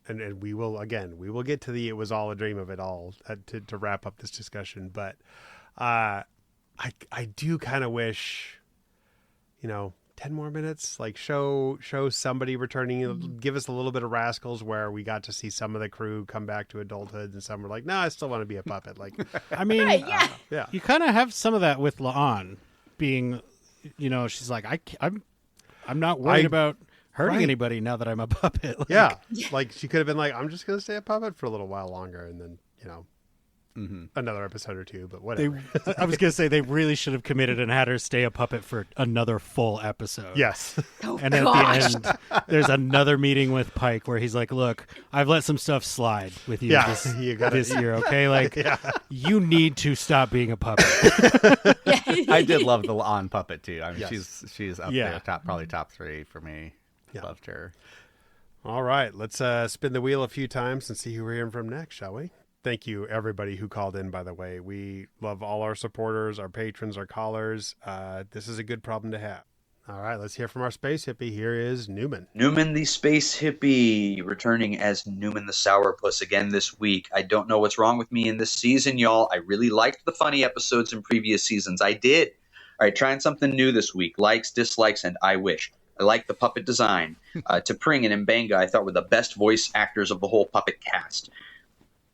and we will get to the it was all a dream of it all to wrap up this discussion, but I do kind of wish, 10 more minutes, like show somebody returning, give us a little bit of Rascals where we got to see some of the crew come back to adulthood, and some were like, no, I still want to be a puppet. Like, I mean, Right, yeah. yeah. you kind of have some of that with La'an being, she's like, I'm not worried about hurting right. anybody now that I'm a puppet. Like, Yeah. Like she could have been like, I'm just going to stay a puppet for a little while longer. And then, another episode or two, but whatever. I was going to say they really should have committed and had her stay a puppet for another full episode. Yes. And then at the end, there's another meeting with Pike where he's like, look, I've let some stuff slide with you this year, okay? Like, you need to stop being a puppet. I did love the La'an puppet too. I mean, Yes. she's up Yeah. there, probably top 3 for me. Yeah. Loved her. All right. Let's spin the wheel a few times and see who we're hearing from next, shall we? Thank you, everybody who called in, by the way. We love all our supporters, our patrons, our callers. This is a good problem to have. All right, let's hear from our space hippie. Here is Newman. Newman the Space Hippie, returning as Newman the Sourpuss again this week. I don't know what's wrong with me in this season, y'all. I really liked the funny episodes in previous seasons. I did. All right, trying something new this week. Likes, dislikes, and I wish. I like the puppet design. T'Pring and M'Benga I thought were the best voice actors of the whole puppet cast.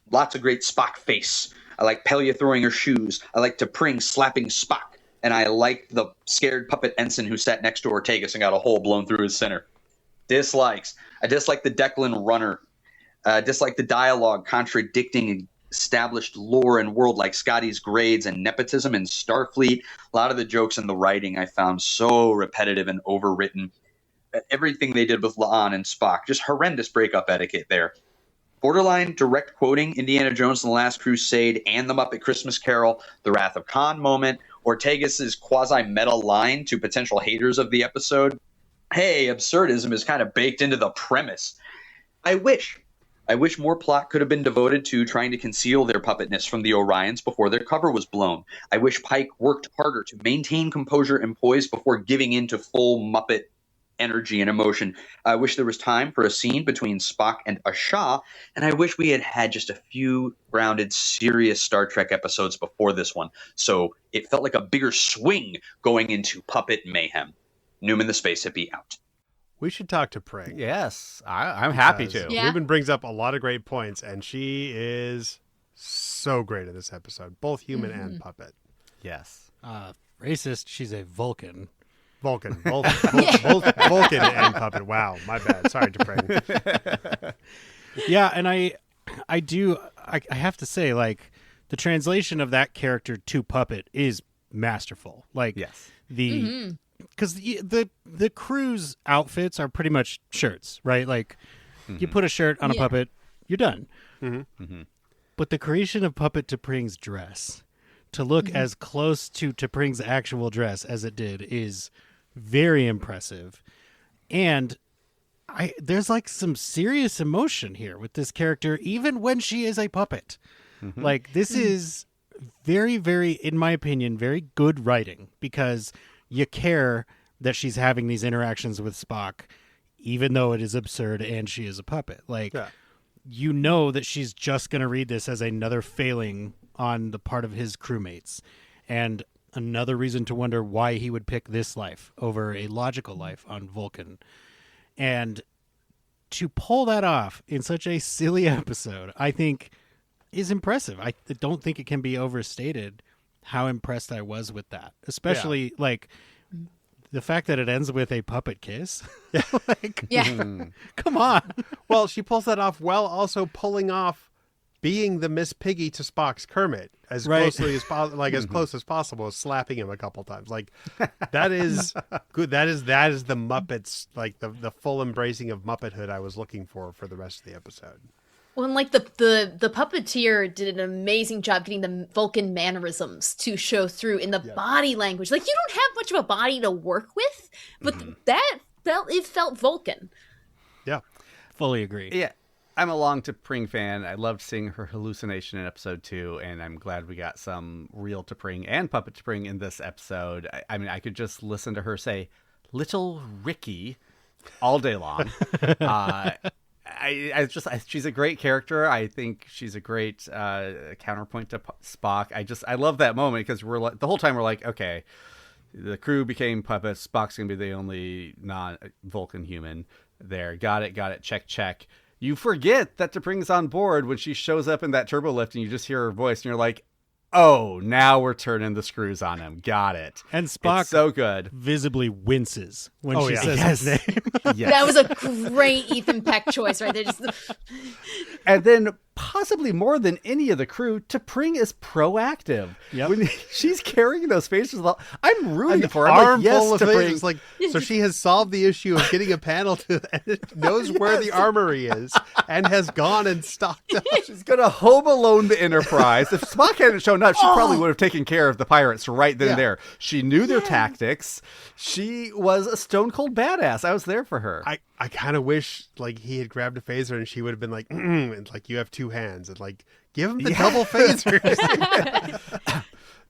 Lots of great Spock face. I like Pelia throwing her shoes. I like T'Pring slapping Spock. And I like the scared puppet ensign who sat next to Ortegas and got a hole blown through his center. Dislikes. I dislike the Declan runner. Dislike the dialogue contradicting established lore and world like Scotty's grades and nepotism in Starfleet. A lot of the jokes in the writing I found so repetitive and overwritten. Everything they did with La'an and Spock, just horrendous breakup etiquette there. Borderline direct quoting Indiana Jones and the Last Crusade and The Muppet Christmas Carol, the Wrath of Khan moment, Ortegas' quasi-meta line to potential haters of the episode. Hey, absurdism is kind of baked into the premise. I wish more plot could have been devoted to trying to conceal their puppetness from the Orions before their cover was blown. I wish Pike worked harder to maintain composure and poise before giving in to full Muppet energy and emotion. I wish there was time for a scene between Spock and Asha, and I wish we had had just a few grounded, serious Star Trek episodes before this one, so it felt like a bigger swing going into puppet mayhem. Newman the Space Hippie out. We should talk to Pring. Yes, I'm happy to. Yeah. Ruben brings up a lot of great points, and she is so great at this episode, both human and puppet. Yes. Racist, she's a Vulcan. Vulcan. Vulcan and puppet. Wow, my bad. Sorry, Dupring. Yeah, and I have to say, like, the translation of that character to puppet is masterful. Like, Yes. because the crew's outfits are pretty much shirts, right? Like, you put a shirt on a puppet, you're done. But the creation of Puppet T'Pring's dress to look as close to T'Pring's actual dress as it did is very impressive. And there's like some serious emotion here with this character, even when she is a puppet. Like, this is very, very, in my opinion, very good writing, because you care that she's having these interactions with Spock, even though it is absurd and she is a puppet. Like, you know that she's just going to read this as another failing on the part of his crewmates, and another reason to wonder why he would pick this life over a logical life on Vulcan. And to pull that off in such a silly episode, I think is impressive. I don't think it can be overstated how impressed I was with that, especially like the fact that it ends with a puppet kiss. Come on. Well, she pulls that off while also pulling off being the Miss Piggy to Spock's Kermit as closely as possible, like as close as possible, slapping him a couple times. Like, that is good. That is the Muppets, like the full embracing of Muppethood I was looking for the rest of the episode. Well, and like the puppeteer did an amazing job getting the Vulcan mannerisms to show through in the body language. Like, you don't have much of a body to work with, but that felt Vulcan. Yeah, fully agree. Yeah, I'm a long T'Pring fan. I loved seeing her hallucination in episode 2, and I'm glad we got some real T'Pring and puppet T'Pring in this episode. I mean, I could just listen to her say "Little Ricky" all day long. She's a great character. I think she's a great counterpoint to Spock. I love that moment, because we're like, the whole time we're like, okay, the crew became puppets. Spock's gonna be the only non-Vulcan human there. Got it. Check. You forget that T'Pring's on board when she shows up in that turbo lift, and you just hear her voice, and you're like, oh, now we're turning the screws on him. Got it. And Spock, it's so good, visibly winces when she says his name. That was a great Ethan Peck choice right there. And then, possibly more than any of the crew, T'Pring is proactive. When she's carrying those faces, I'm rooting for her. I'm like, yes, of faces, like, so she has solved the issue of getting a panel to, and knows where the armory is, and has gone and stocked up. She's gonna Home Alone the Enterprise. If Spock hadn't shown up, she probably would have taken care of the pirates right then and there. She knew their tactics. She was a stone cold badass. I was there for her. I kind of wish, like, he had grabbed a phaser and she would have been like, and like, you have two hands, and like, give him the double phasers.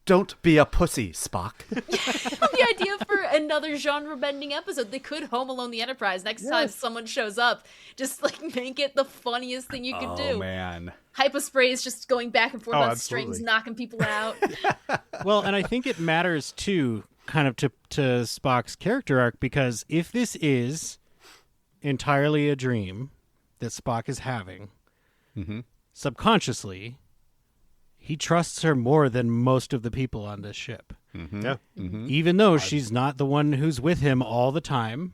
Don't be a pussy, Spock. The idea for another genre-bending episode. They could Home Alone the Enterprise. Next time someone shows up, just like make it the funniest thing you could do. Oh, man. Hypospray is just going back and forth on strings, knocking people out. Well, and I think it matters, too, kind of to Spock's character arc, because if this is entirely a dream that Spock is having, subconsciously, he trusts her more than most of the people on this ship. Even though she's not the one who's with him all the time,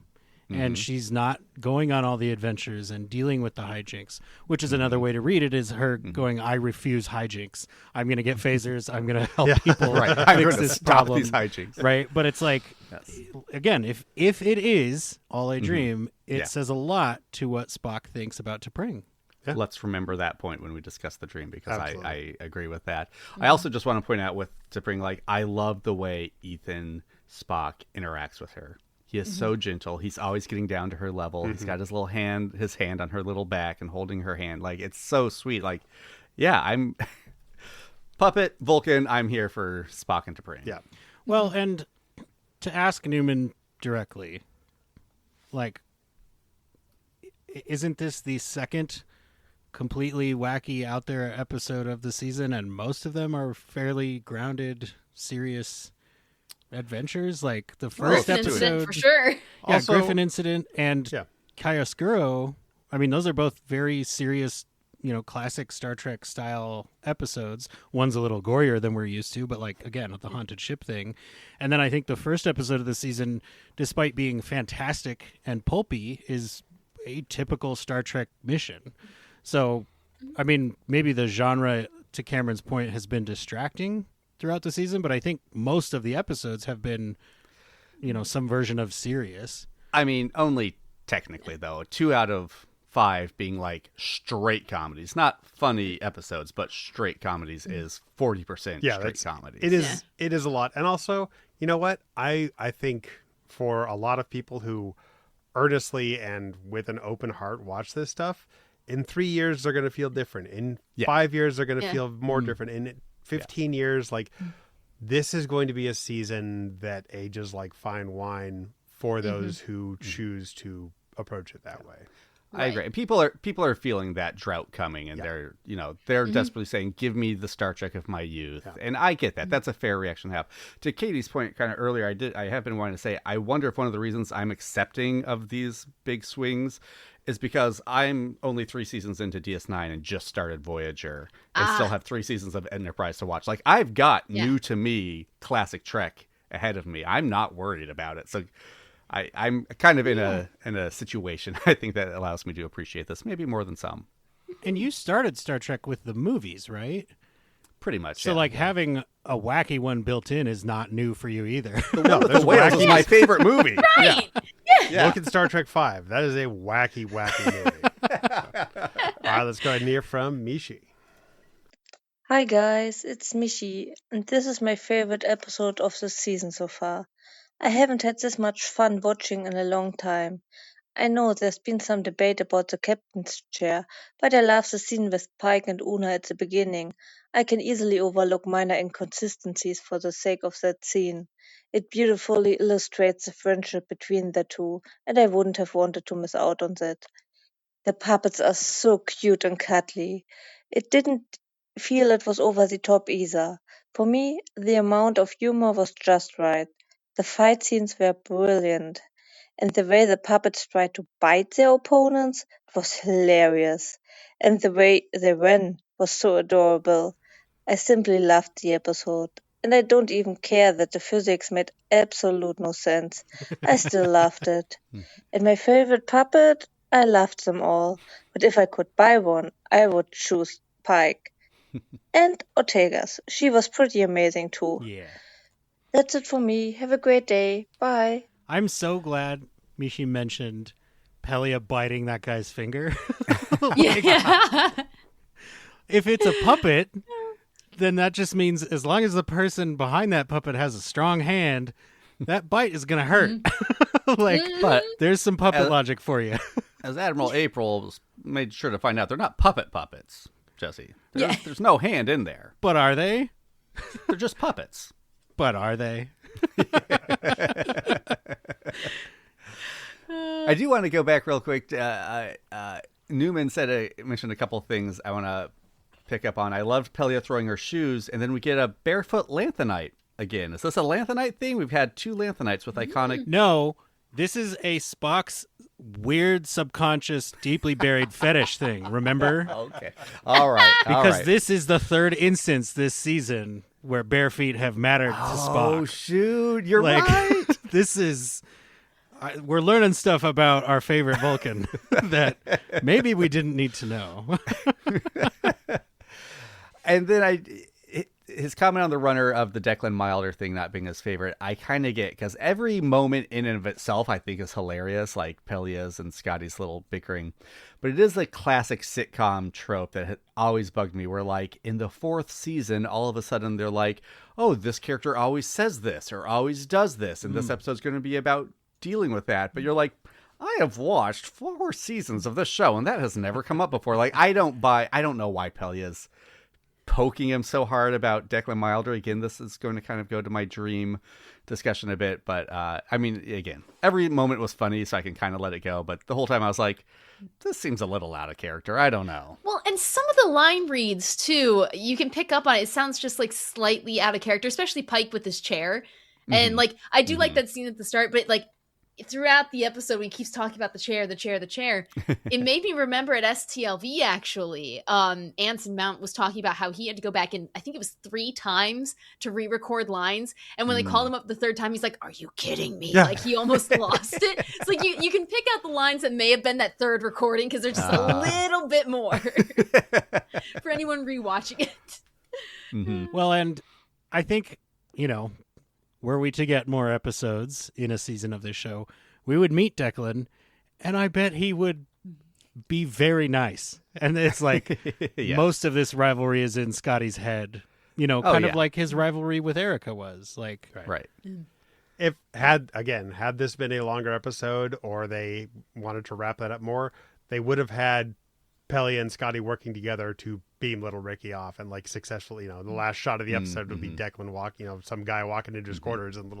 and she's not going on all the adventures and dealing with the hijinks, which is another way to read it, is her going, I refuse hijinks. I'm going to get phasers. I'm going to help people I'm fix going this to stop problem. these hijinks. Right? But it's like, again, if it is all a dream, it says a lot to what Spock thinks about T'Pring. Let's remember that point when we discuss the dream, because I agree with that. I also just want to point out with T'Pring, like, I love the way Ethan Spock interacts with her. He is so gentle. He's always getting down to her level. He's got his hand on her little back and holding her hand. Like, it's so sweet. Like, yeah, I'm puppet Vulcan. I'm here for Spock and T'Pring. Yeah. Well, and to ask Newman directly, like, isn't this the second completely wacky out there episode of the season, and most of them are fairly grounded, serious adventures? Like the first Griffin episode, incident, for sure. Yeah, Also, Griffin incident and Chiaroscuro. I mean, those are both very serious classic Star Trek style episodes. One's a little gorier than we're used to, but like, again, with the haunted ship thing. And then I think the first episode of the season, despite being fantastic and pulpy, is a typical Star Trek mission. So, I mean, maybe the genre, to Cameron's point, has been distracting throughout the season, but I think most of the episodes have been, some version of serious. I mean, only technically, though. 2 out of 5 being like straight comedies, not funny episodes, but straight comedies is 40% straight comedies. It is a lot. And also, you know what? I think for a lot of people who earnestly and with an open heart watch this stuff, in 3 years they're going to feel different. In 5 years they're going to feel more different. In 15 years, like, this is going to be a season that ages like fine wine for those who choose to approach it that way. I agree. People are feeling that drought coming, and they're desperately saying, "Give me the Star Trek of my youth." And I get that. That's a fair reaction to have. To Katie's point, kind of earlier, I have been wanting to say, I wonder if one of the reasons I'm accepting of these big swings is because I'm only 3 seasons into DS9 and just started Voyager, and still have 3 seasons of Enterprise to watch. Like, I've got new to me classic Trek ahead of me. I'm not worried about it. So I'm kind of in a situation, I think, that allows me to appreciate this maybe more than some. And you started Star Trek with the movies, right? Pretty much. So having a wacky one built in is not new for you either. The Whales is my favorite movie. Right. Yeah. Look at Star Trek 5. That is a wacky movie. All right, let's go ahead and hear from Mishi. Hi guys, it's Mishi, and this is my favorite episode of the season so far. I haven't had this much fun watching in a long time. I know there's been some debate about the captain's chair, but I love the scene with Pike and Una at the beginning. I can easily overlook minor inconsistencies for the sake of that scene. It beautifully illustrates the friendship between the two, and I wouldn't have wanted to miss out on that. The puppets are so cute and cuddly. It didn't feel it was over the top either. For me, the amount of humor was just right. The fight scenes were brilliant, and the way the puppets tried to bite their opponents was hilarious, and the way they ran was so adorable. I simply loved the episode, and I don't even care that the physics made absolute no sense. I still loved it. And my favorite puppet? I loved them all, but if I could buy one, I would choose Pike. And Ortega's. She was pretty amazing too. Yeah. That's it for me. Have a great day. Bye. I'm so glad Mishi mentioned Pelia biting that guy's finger. If it's a puppet, then that just means as long as the person behind that puppet has a strong hand, that bite is going to hurt. But there's some puppet logic for you. As Admiral April made sure to find out, they're not puppets, Jesse. There's no hand in there. But are they? They're just puppets. But are they? I do want to go back real quick. Newman mentioned a couple things I want to pick up on. I loved Pelia throwing her shoes, and then we get a barefoot Lanthanite again. Is this a Lanthanite thing? We've had 2 Lanthanites with iconic... No, this is a Spock's weird, subconscious, deeply buried fetish thing, remember? Okay. All right. Because this is the 3rd instance this season where bare feet have mattered to Spock. Oh, shoot. You're right. This is... we're learning stuff about our favorite Vulcan that maybe we didn't need to know. And then his comment on the runner of the Declan Milder thing not being his favorite, I kind of get, because every moment in and of itself I think is hilarious, like Pelia's and Scotty's little bickering. But it is a classic sitcom trope that had always bugged me, where like in the 4th season, all of a sudden they're like, oh, this character always says this or always does this, and this episode's going to be about dealing with that. But you're like, I have watched 4 seasons of this show, and that has never come up before. Like, I don't know why Pelia's poking him so hard about Declan Milder. Again, this is going to kind of go to my dream discussion a bit, but I mean, again, every moment was funny, so I can kind of let it go, but the whole time I was like, this seems a little out of character. I don't know. Well, and some of the line reads too, you can pick up on it. It sounds just like slightly out of character, especially Pike with his chair. And like, I do like that scene at the start, but like, throughout the episode, when he keeps talking about the chair, it made me remember at STLV, actually, Anson Mount was talking about how he had to go back and I think it was 3 times to re-record lines. And when they called him up the 3rd time, he's like, "Are you kidding me?" Like he almost lost it. It's like you can pick out the lines that may have been that 3rd recording because there's just a little bit more for anyone rewatching it. Mm-hmm. Well, and I think, were we to get more episodes in a season of this show, we would meet Declan, and I bet he would be very nice. And it's like most of this rivalry is in Scotty's head, kind of like his rivalry with Erica was. Like, Right. If had this been a longer episode or they wanted to wrap that up more, they would have had Pelly and Scotty working together to beam little Ricky off and like successfully, the last shot of the episode would be Declan some guy walking into his quarters and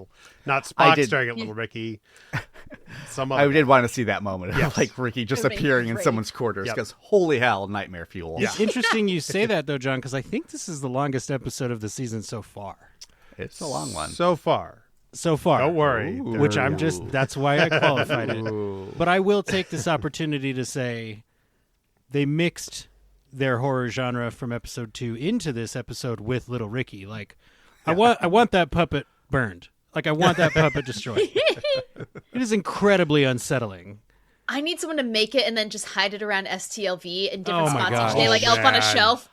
not Spock staring at little Ricky. I did want to see that moment of like Ricky just appearing in someone's quarters because holy hell, nightmare fuel. It's interesting you say that though, John, because I think this is the longest episode of the season so far. It's a long one. So far. Don't worry. Which that's why I qualified it. But I will take this opportunity to say they mixed their horror genre from episode 2 into this episode with little Ricky. Like, I want that puppet burned. Like, I want that puppet destroyed. It is incredibly unsettling. I need someone to make it and then just hide it around STLV in different Oh my spots God. each day, like Elf on a Shelf.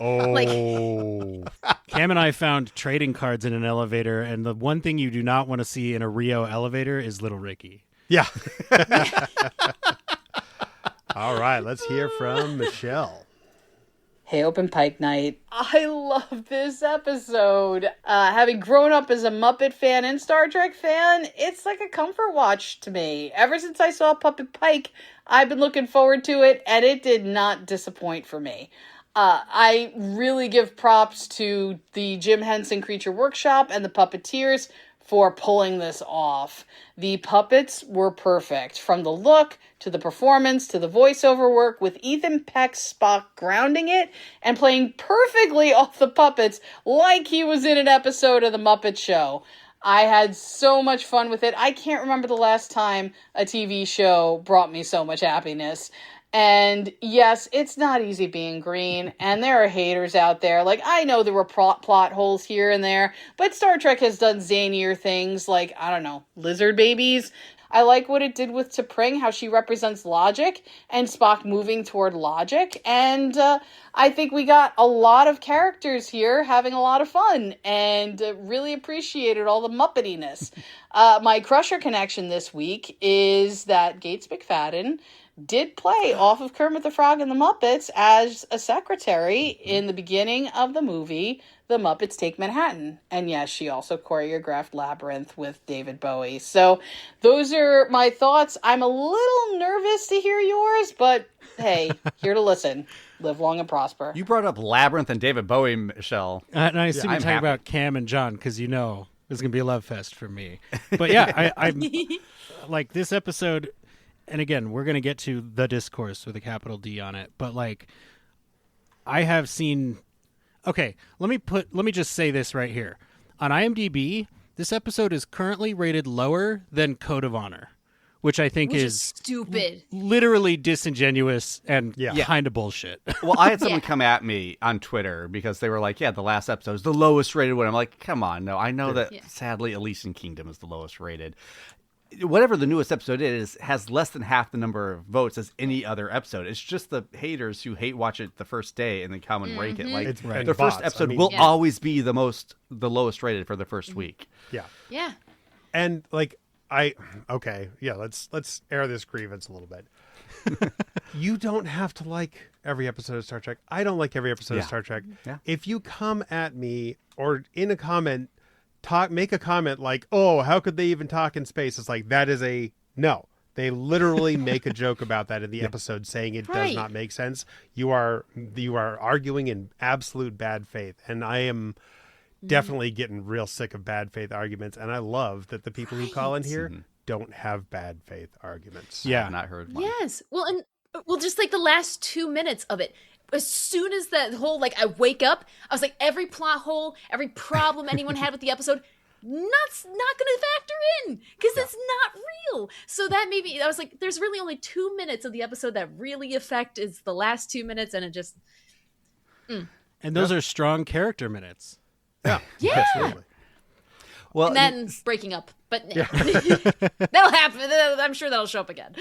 Cam and I found trading cards in an elevator, and the one thing you do not want to see in a Rio elevator is little Ricky. Yeah. All right, let's hear from Michelle. Hey, Open Pike Night. I love this episode. Having grown up as a Muppet fan and Star Trek fan, it's like a comfort watch to me. Ever since I saw Puppet Pike, I've been looking forward to it, and it did not disappoint for me. I really give props to the Jim Henson Creature Workshop and the Puppeteers for pulling this off. The puppets were perfect, from the look to the performance to the voiceover work, with Ethan Peck's Spock grounding it and playing perfectly off the puppets like he was in an episode of The Muppet Show. I had so much fun with it. I can't remember the last time a TV show brought me so much happiness. And yes, it's not easy being green, and there are haters out there. Like, I know there were plot holes here and there, but Star Trek has done zanier things like, I don't know, lizard babies. I like what it did with T'Pring, how she represents logic, and Spock moving toward logic. And I think we got a lot of characters here having a lot of fun, and really appreciated all the Muppetiness. My Crusher connection this week is that Gates McFadden did play off of Kermit the Frog and the Muppets as a secretary in the beginning of the movie The Muppets Take Manhattan. And yes, she also choreographed Labyrinth with David Bowie. So those are my thoughts. I'm a little nervous to hear yours, but hey, here to listen. Live long and prosper. You brought up Labyrinth and David Bowie, Michelle. And I assume you're talking about Cam and John, because it's going to be a love fest for me. But yeah, I'm like this episode. And again, we're going to get to the discourse with a capital D on it. But like, I have seen. Okay, let me just say this right here. On IMDb, this episode is currently rated lower than Code of Honor, which I think is stupid, literally disingenuous and kind of bullshit. Well, I had someone come at me on Twitter because they were like, "Yeah, the last episode is the lowest rated one." I'm like, "Come on, no, I know that sadly, Elysian Kingdom is the lowest rated." Whatever the newest episode is, has less than half the number of votes as any other episode. It's just the haters who hate watch it the first day and then come and rank it. Like their first episode will always be the lowest rated for the first week. Yeah. Yeah. And like let's air this grievance a little bit. You don't have to like every episode of Star Trek. I don't like every episode of Star Trek. Yeah. If you come at me or in a comment make a comment like, "Oh, how could they even talk in space?" It's like, that is no. They literally make a joke about that in the episode, saying it does not make sense. You are arguing in absolute bad faith, and I am definitely getting real sick of bad faith arguments. And I love that the people who call in here don't have bad faith arguments. Yeah, I've not heard one. Yes. Well, just like the last 2 minutes of it. As soon as that whole, I wake up, I was like, every plot hole, every problem anyone had with the episode, not going to factor in because it's not real. So that maybe I was like, there's really only 2 minutes of the episode that really affect is the last 2 minutes, and it just. And those are strong character minutes. Yeah, Yeah. absolutely. Well, And then breaking up, but that'll happen. I'm sure that'll show up again.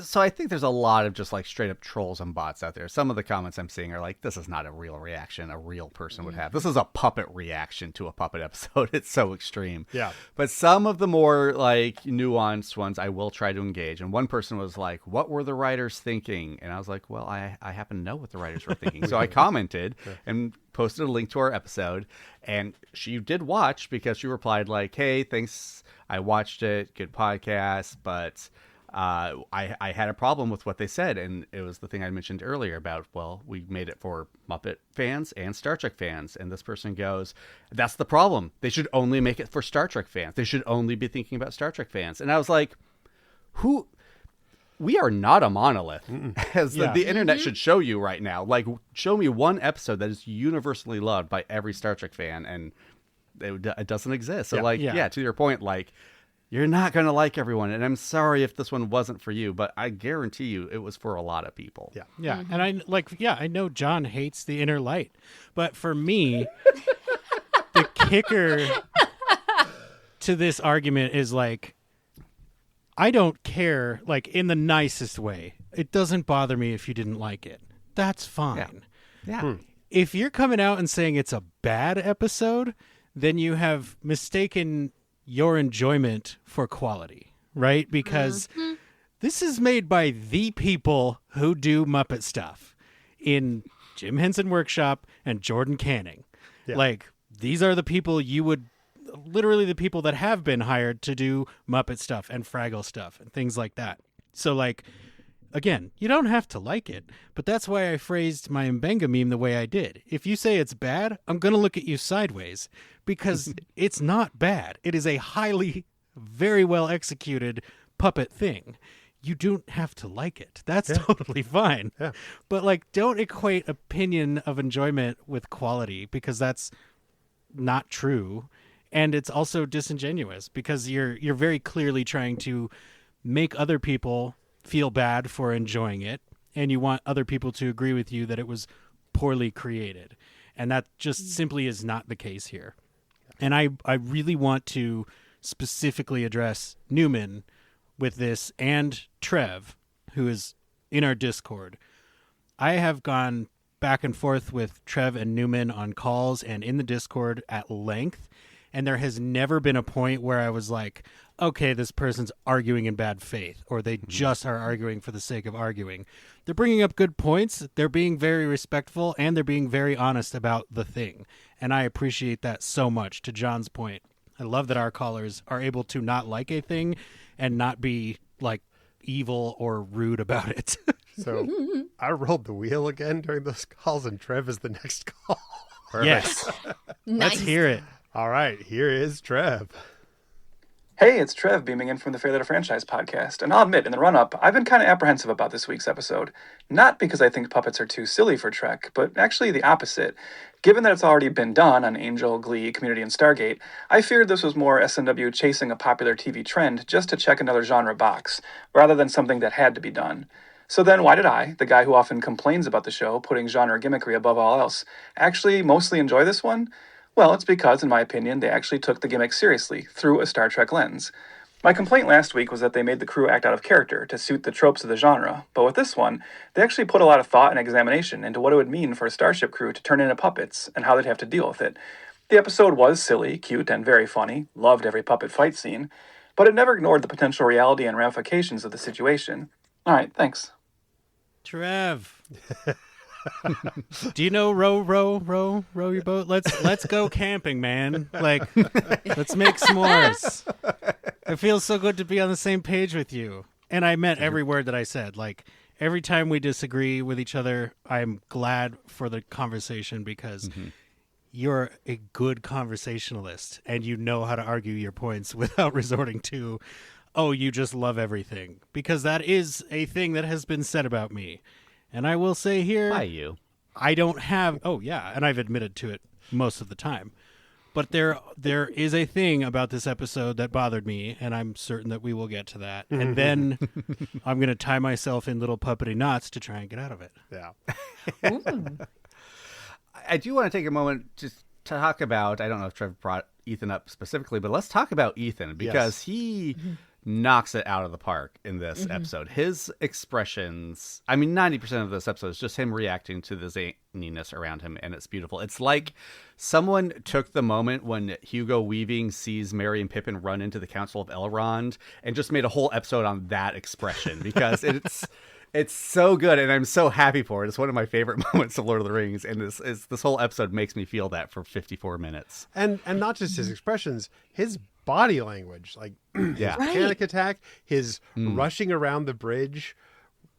so I think there's a lot of just like straight up trolls and bots out there. Some of the comments I'm seeing are like, this is not a real reaction a real person would have. This is a puppet reaction to a puppet episode. It's so extreme. Yeah. But some of the more like nuanced ones I will try to engage. And one person was like, what were the writers thinking? And I was like, well, I happen to know what the writers were thinking. So I commented and posted a link to our episode. And she did watch because she replied like, hey, thanks. I watched it. Good podcast. But I had a problem with what they said, and it was the thing I mentioned earlier about, well, we made it for Muppet fans and Star Trek fans, and this person goes, that's the problem. They should only make it for Star Trek fans. They should only be thinking about Star Trek fans. And I was like, we are not a monolith, as the internet should show you right now. Like, show me one episode that is universally loved by every Star Trek fan, and it doesn't exist. So, to your point, like, you're not going to like everyone, and I'm sorry if this one wasn't for you, but I guarantee you it was for a lot of people. Yeah. Yeah, and I know John hates the inner light, but for me, the kicker to this argument is like, I don't care, like, in the nicest way. It doesn't bother me if you didn't like it. That's fine. Yeah. If you're coming out and saying it's a bad episode, then you have mistaken your enjoyment for quality, right? Because this is made by the people who do Muppet stuff in Jim Henson Workshop and Jordan Canning. Yeah. Like, these are the people literally the people that have been hired to do Muppet stuff and Fraggle stuff and things like that. So, like, again, you don't have to like it, but that's why I phrased my Mbenga meme the way I did. If you say it's bad, I'm going to look at you sideways because it's not bad. It is a highly, very well executed puppet thing. You don't have to like it. That's totally fine. Yeah. But, like, don't equate opinion of enjoyment with quality because that's not true. And it's also disingenuous because you're very clearly trying to make other people feel bad for enjoying it, and you want other people to agree with you that it was poorly created. And that just simply is not the case here. And I really want to specifically address Newman with this, and Trev, who is in our Discord. I have gone back and forth with Trev and Newman on calls and in the Discord at length, and there has never been a point where I was like, okay, this person's arguing in bad faith, or they just are arguing for the sake of arguing. They're bringing up good points, they're being very respectful, and they're being very honest about the thing. And I appreciate that so much. To John's point, I love that our callers are able to not like a thing and not be, like, evil or rude about it. So I rolled the wheel again during those calls, and Trev is the next call. Yes. Let's hear it. All right, here is Trev. Hey, it's Trev beaming in from the Fair Little Franchise podcast, and I'll admit, in the run-up, I've been kind of apprehensive about this week's episode. Not because I think puppets are too silly for Trek, but actually the opposite. Given that it's already been done on Angel, Glee, Community, and Stargate, I feared this was more SNW chasing a popular TV trend just to check another genre box, rather than something that had to be done. So then why did I, the guy who often complains about the show, putting genre gimmickry above all else, actually mostly enjoy this one? Well, it's because, in my opinion, they actually took the gimmick seriously, through a Star Trek lens. My complaint last week was that they made the crew act out of character to suit the tropes of the genre, but with this one, they actually put a lot of thought and examination into what it would mean for a starship crew to turn into puppets, and how they'd have to deal with it. The episode was silly, cute, and very funny, loved every puppet fight scene, but it never ignored the potential reality and ramifications of the situation. Alright, thanks. Trev. Do you know row your boat? Let's go camping, man. Like, let's make s'mores. It feels so good to be on the same page with you. And I meant every word that I said. Like, every time we disagree with each other, I'm glad for the conversation because you're a good conversationalist and you know how to argue your points without resorting to, oh, you just love everything. Because that is a thing that has been said about me. And I will say here, by you, I don't have, and I've admitted to it most of the time, But there is a thing about this episode that bothered me, and I'm certain that we will get to that. And then I'm going to tie myself in little puppety knots to try and get out of it. Yeah. I do want to take a moment just to talk about, I don't know if Trev brought Ethan up specifically, but let's talk about Ethan because he knocks it out of the park in this episode. His expressions, I mean, 90% of this episode is just him reacting to the zaniness around him, and it's beautiful. It's like someone took the moment when Hugo Weaving sees Merry and Pippin run into the Council of Elrond and just made a whole episode on that expression because it's so good, and I'm so happy for it. It's one of my favorite moments of Lord of the Rings, and this whole episode makes me feel that for 54 minutes. And not just his expressions, his body language, like his panic attack, his rushing around the bridge,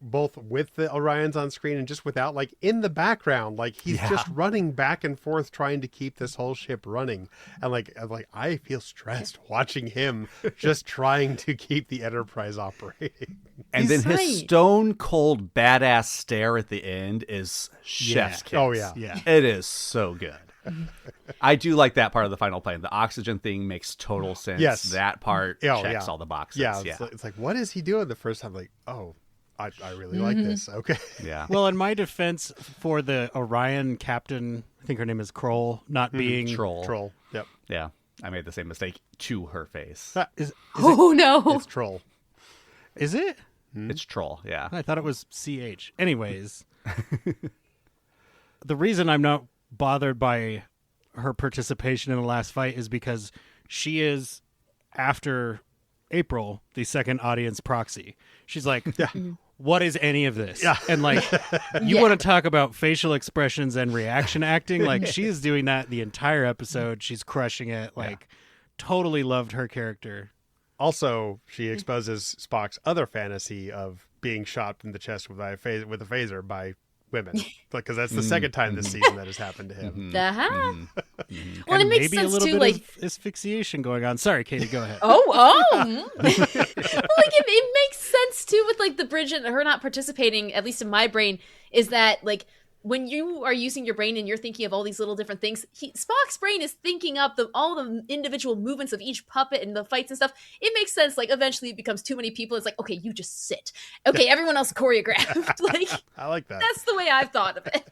both with the Orions on screen and just without, like in the background, like he's just running back and forth trying to keep this whole ship running. And I feel stressed watching him just trying to keep the Enterprise operating. And then his stone cold badass stare at the end is chef's kiss. Oh yeah. It is so good. I do like that part of the final plan. The oxygen thing makes total sense. Yes. That part checks all the boxes. Yeah, it's like, what is he doing the first time? Like, oh, I really like this. Okay. Yeah. Well, in my defense for the Orion captain, I think her name is Kroll, not being Troll. Yep. Yeah. I made the same mistake to her face. No. It's Troll. Is it? It's Troll, yeah. I thought it was CH. Anyways, the reason I'm not bothered by her participation in the last fight is because she is, after April, the second audience proxy. She's like, what is any of this? Yeah. And like, you want to talk about facial expressions and reaction acting? Like, she is doing that the entire episode. She's crushing it. Like, totally loved her character. Also, she exposes Spock's other fantasy of being shot in the chest with a phaser by women, because that's the second time this season that has happened to him. Well, it makes maybe sense a little too, bit like of asphyxiation going on. Sorry, Katie, go ahead. Well, it makes sense too with like the bridge and her not participating, at least in my brain, is that like when you are using your brain and you're thinking of all these little different things, Spock's brain is thinking up all the individual movements of each puppet and the fights and stuff. It makes sense. Like eventually it becomes too many people. It's like, okay, you just sit. Okay, everyone else choreographed. Like, I like that. That's the way I've thought of it.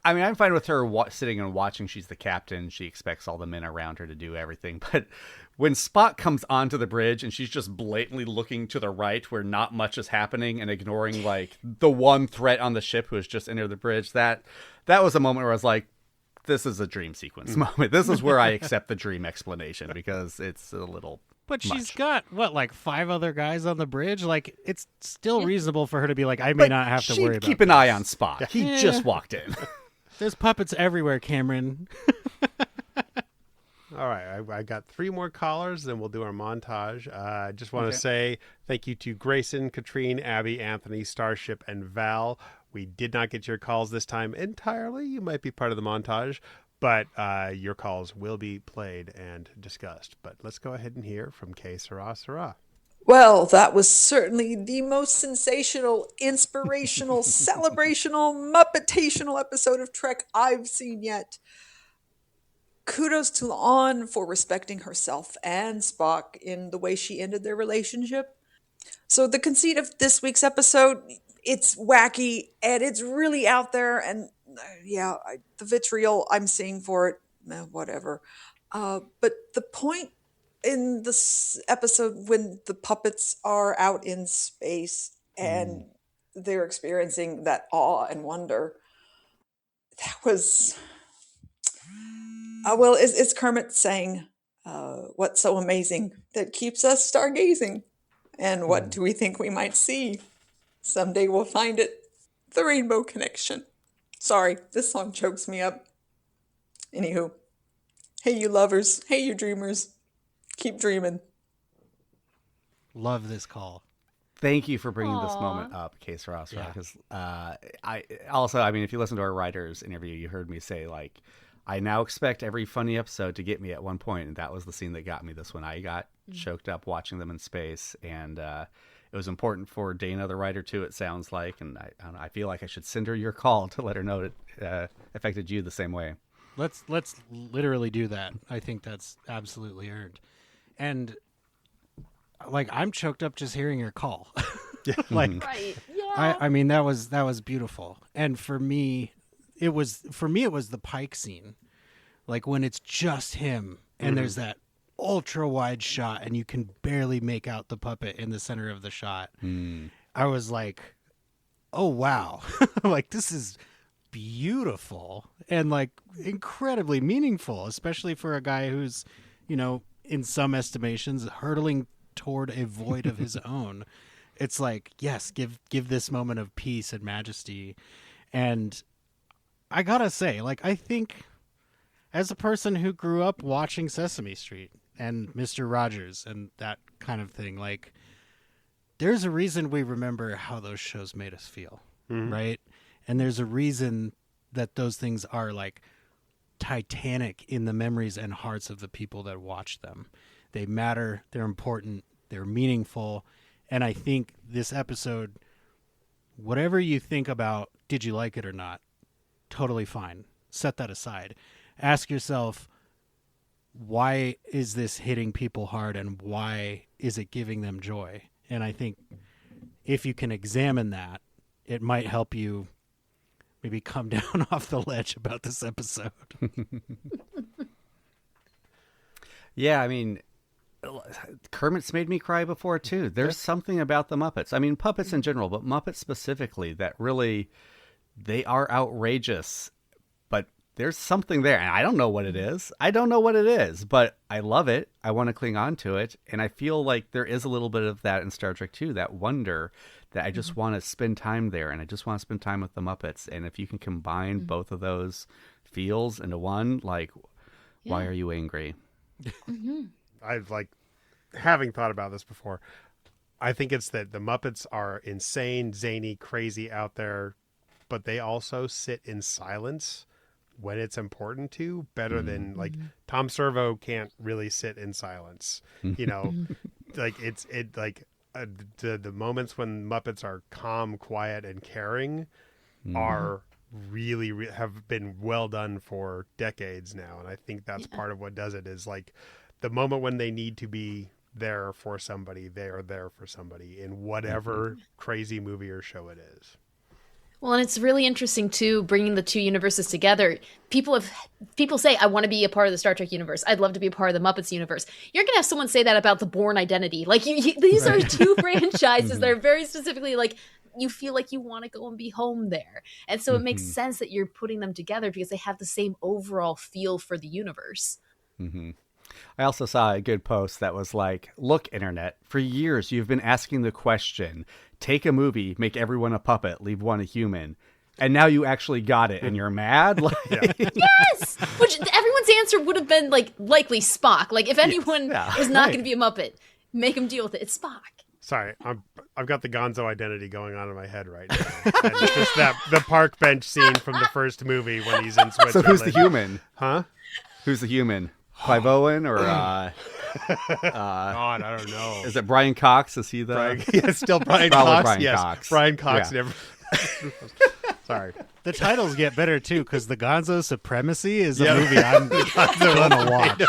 I mean, I'm fine with her sitting and watching. She's the captain. She expects all the men around her to do everything. But when Spock comes onto the bridge and she's just blatantly looking to the right where not much is happening and ignoring like the one threat on the ship who has just entered the bridge, that was a moment where I was like, this is a dream sequence moment. This is where I accept the dream explanation because it's a little But much. she's got, like 5 other guys on the bridge? Like, it's still reasonable for her to be like, I may not have to worry about keep an this. eye on Spock. He just walked in. There's puppets everywhere, Cameron. All right, I got 3 more callers, then we'll do our montage. I just want to say thank you to Grayson, Katrine, Abby, Anthony, Starship, and Val. We did not get your calls this time entirely. You might be part of the montage, but your calls will be played and discussed. But let's go ahead and hear from K. Sarah Sarah. Well, that was certainly the most sensational, inspirational, celebrational, Muppetational episode of Trek I've seen yet. Kudos to La'an for respecting herself and Spock in the way she ended their relationship. So the conceit of this week's episode, it's wacky and it's really out there, and the vitriol I'm seeing for it, whatever. But the point in this episode when the puppets are out in space and they're experiencing that awe and wonder, that was it's Kermit saying what's so amazing that keeps us stargazing, and what do we think we might see? Someday we'll find it. The Rainbow Connection. Sorry, this song chokes me up. Anywho, hey you lovers, hey you dreamers, keep dreaming. Love this call. Thank you for bringing this moment up, Case Ross, because I mean, if you listen to our writers interview, you heard me say, like, I now expect every funny episode to get me at one point, and that was the scene that got me this one. I got choked up watching them in space, and it was important for Dana, the writer, too, it sounds like, and I feel like I should send her your call to let her know it affected you the same way. Let's literally do that. I think that's absolutely earned. And like I'm choked up just hearing your call. Like Right. Yeah. I mean that was beautiful. And for me it was the Pike scene. Like when it's just him and there's that ultra wide shot and you can barely make out the puppet in the center of the shot. I was like, oh wow. Like this is beautiful and like incredibly meaningful, especially for a guy who's, you know, in some estimations hurtling toward a void of his own. It's like, yes, give this moment of peace and majesty. And I gotta say, like, I think as a person who grew up watching Sesame Street and Mr. Rogers and that kind of thing, like, there's a reason we remember how those shows made us feel, right? And there's a reason that those things are, like, titanic in the memories and hearts of the people that watch them. They matter, they're important, they're meaningful, and I think this episode, whatever you think about, did you like it or not, totally fine. Set that aside. Ask yourself, why is this hitting people hard and why is it giving them joy? And I think if you can examine that, it might help you maybe come down off the ledge about this episode. Yeah, I mean, Kermit's made me cry before, too. There's something about the Muppets. I mean, puppets in general, but Muppets specifically that really, they are outrageous. But there's something there, and I don't know what it is. But I love it. I want to cling on to it. And I feel like there is a little bit of that in Star Trek, too, that wonder that I just want to spend time there, and I just want to spend time with the Muppets. And if you can combine both of those feels into one, like, why are you angry? I've like, having thought about this before, I think it's that the Muppets are insane, zany, crazy out there, but they also sit in silence when it's important to, better than like Tom Servo can't really sit in silence. You know, like the moments when Muppets are calm, quiet, and caring are really have been well done for decades now. And I think that's part of what does it, is like the moment when they need to be there for somebody, they are there for somebody in whatever crazy movie or show it is. Well, and it's really interesting too, bringing the two universes together. People say, I want to be a part of the Star Trek universe. I'd love to be a part of the Muppets universe. You're going to have someone say that about the Bourne Identity. Like these are two franchises that are very specifically like, you feel like you want to go and be home there. And so it makes sense that you're putting them together because they have the same overall feel for the universe. I also saw a good post that was like, look, internet, for years you've been asking the question, take a movie, make everyone a puppet, leave one a human. And now you actually got it and you're mad? Like... Yes! Which everyone's answer would have been like likely Spock. Like if anyone is not going to be a Muppet, make him deal with it. It's Spock. Sorry, I've got the Gonzo Identity going on in my head right now. And it's just the park bench scene from the first movie when he's in Switzerland. So who's the human? Huh? Who's the human? Clive Owen or God, I don't know. Is it Brian Cox? Is he the yeah, still Brian Cox? Brian yes, Cox. Brian Cox never. Sorry. The titles get better too, because the Gonzo Supremacy is a movie I'm gonna watch.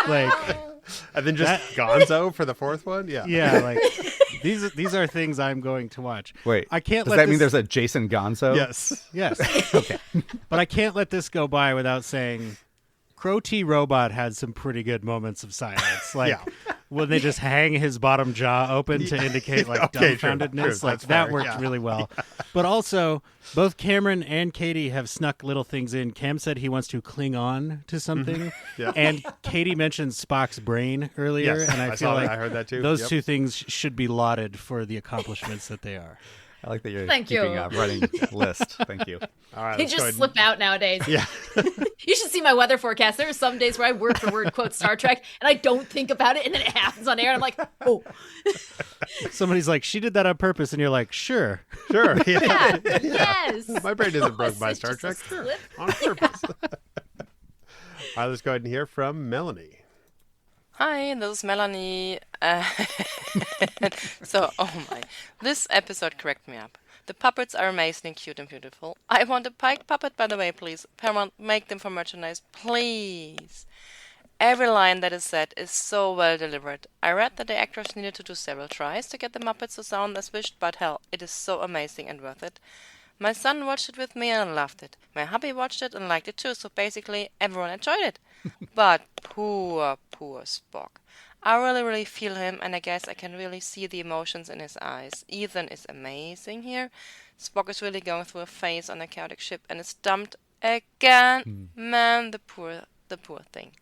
Like, and then just Gonzo for the fourth one. Yeah. Like these are things I'm going to watch. Wait, I can't. Does that mean there's a Jason Gonzo? Yes. Okay, but I can't let this go by without saying, Crow T Robot had some pretty good moments of silence. Like when they just hang his bottom jaw open to indicate like dumbfoundedness. True, like that worked yeah. really well. But also, both Cameron and Katie have snuck little things in. Cam said he wants to cling on to something. And Katie mentioned Spock's brain earlier. Yes, and I feel saw like that. I heard that too. Those two things should be lauded for the accomplishments that they are. I like that you're Thank keeping you. a running list. Thank you. All right, They just slip out nowadays. Yeah. You should see my weather forecast. There are some days where I word for word quote Star Trek and I don't think about it and then it happens on air and I'm like, oh. Somebody's like, she did that on purpose, and you're like, sure. Yeah. Yes. My brain isn't broke by Star Trek. Sure. On purpose. All right, let's go ahead and hear from Melanie. Hi, this is Melanie. So, oh my, this episode cracked me up. The puppets are amazing, cute, and beautiful. I want a Pike puppet, by the way, please. Paramount, make them for merchandise, please. Every line that is said is so well delivered. I read that the actors needed to do several tries to get the Muppets to sound as wished, but hell, it is so amazing and worth it. My son watched it with me and loved it. My hubby watched it and liked it too, so basically everyone enjoyed it. But poor Spock. I really feel him, and I guess I can really see the emotions in his eyes. Ethan is amazing here. Spock is really going through a phase on a chaotic ship and is dumped again. Man, the poor thing.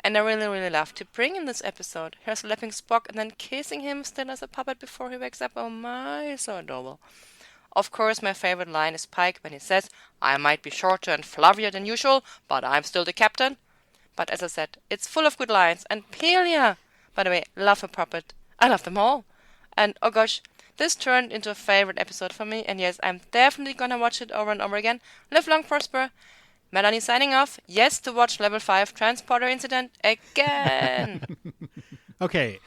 And I really love to bring in this episode. Her slapping Spock and then kissing him still as a puppet before he wakes up. Oh my, so adorable. Of course, my favorite line is Pike when he says, I might be shorter and fluffier than usual, but I'm still the captain. But as I said, it's full of good lines. And Pelia, by the way, love her puppet. I love them all. And oh gosh, this turned into a favorite episode for me. And yes, I'm definitely gonna watch it over and over again. Live long, prosper. Melanie signing off. Yes to watch Level 5 Transporter Incident again. Okay.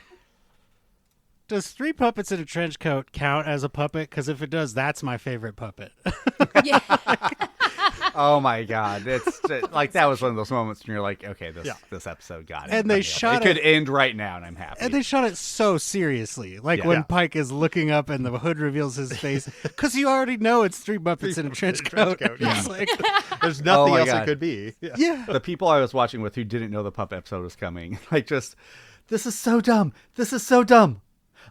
Does 3 puppets in a trench coat count as a puppet? Because if it does, that's my favorite puppet. Oh my God! It's like that was one of those moments when you're like, okay, this episode got it. And they shot it could end right now, and I'm happy. And they shot it so seriously, like when Pike is looking up and the hood reveals his face, because you already know it's 3 puppets in a trench coat. Yeah. It's like, there's nothing else God. it could be. Yeah. The people I was watching with who didn't know the pup episode was coming, like just, this is so dumb. This is so dumb.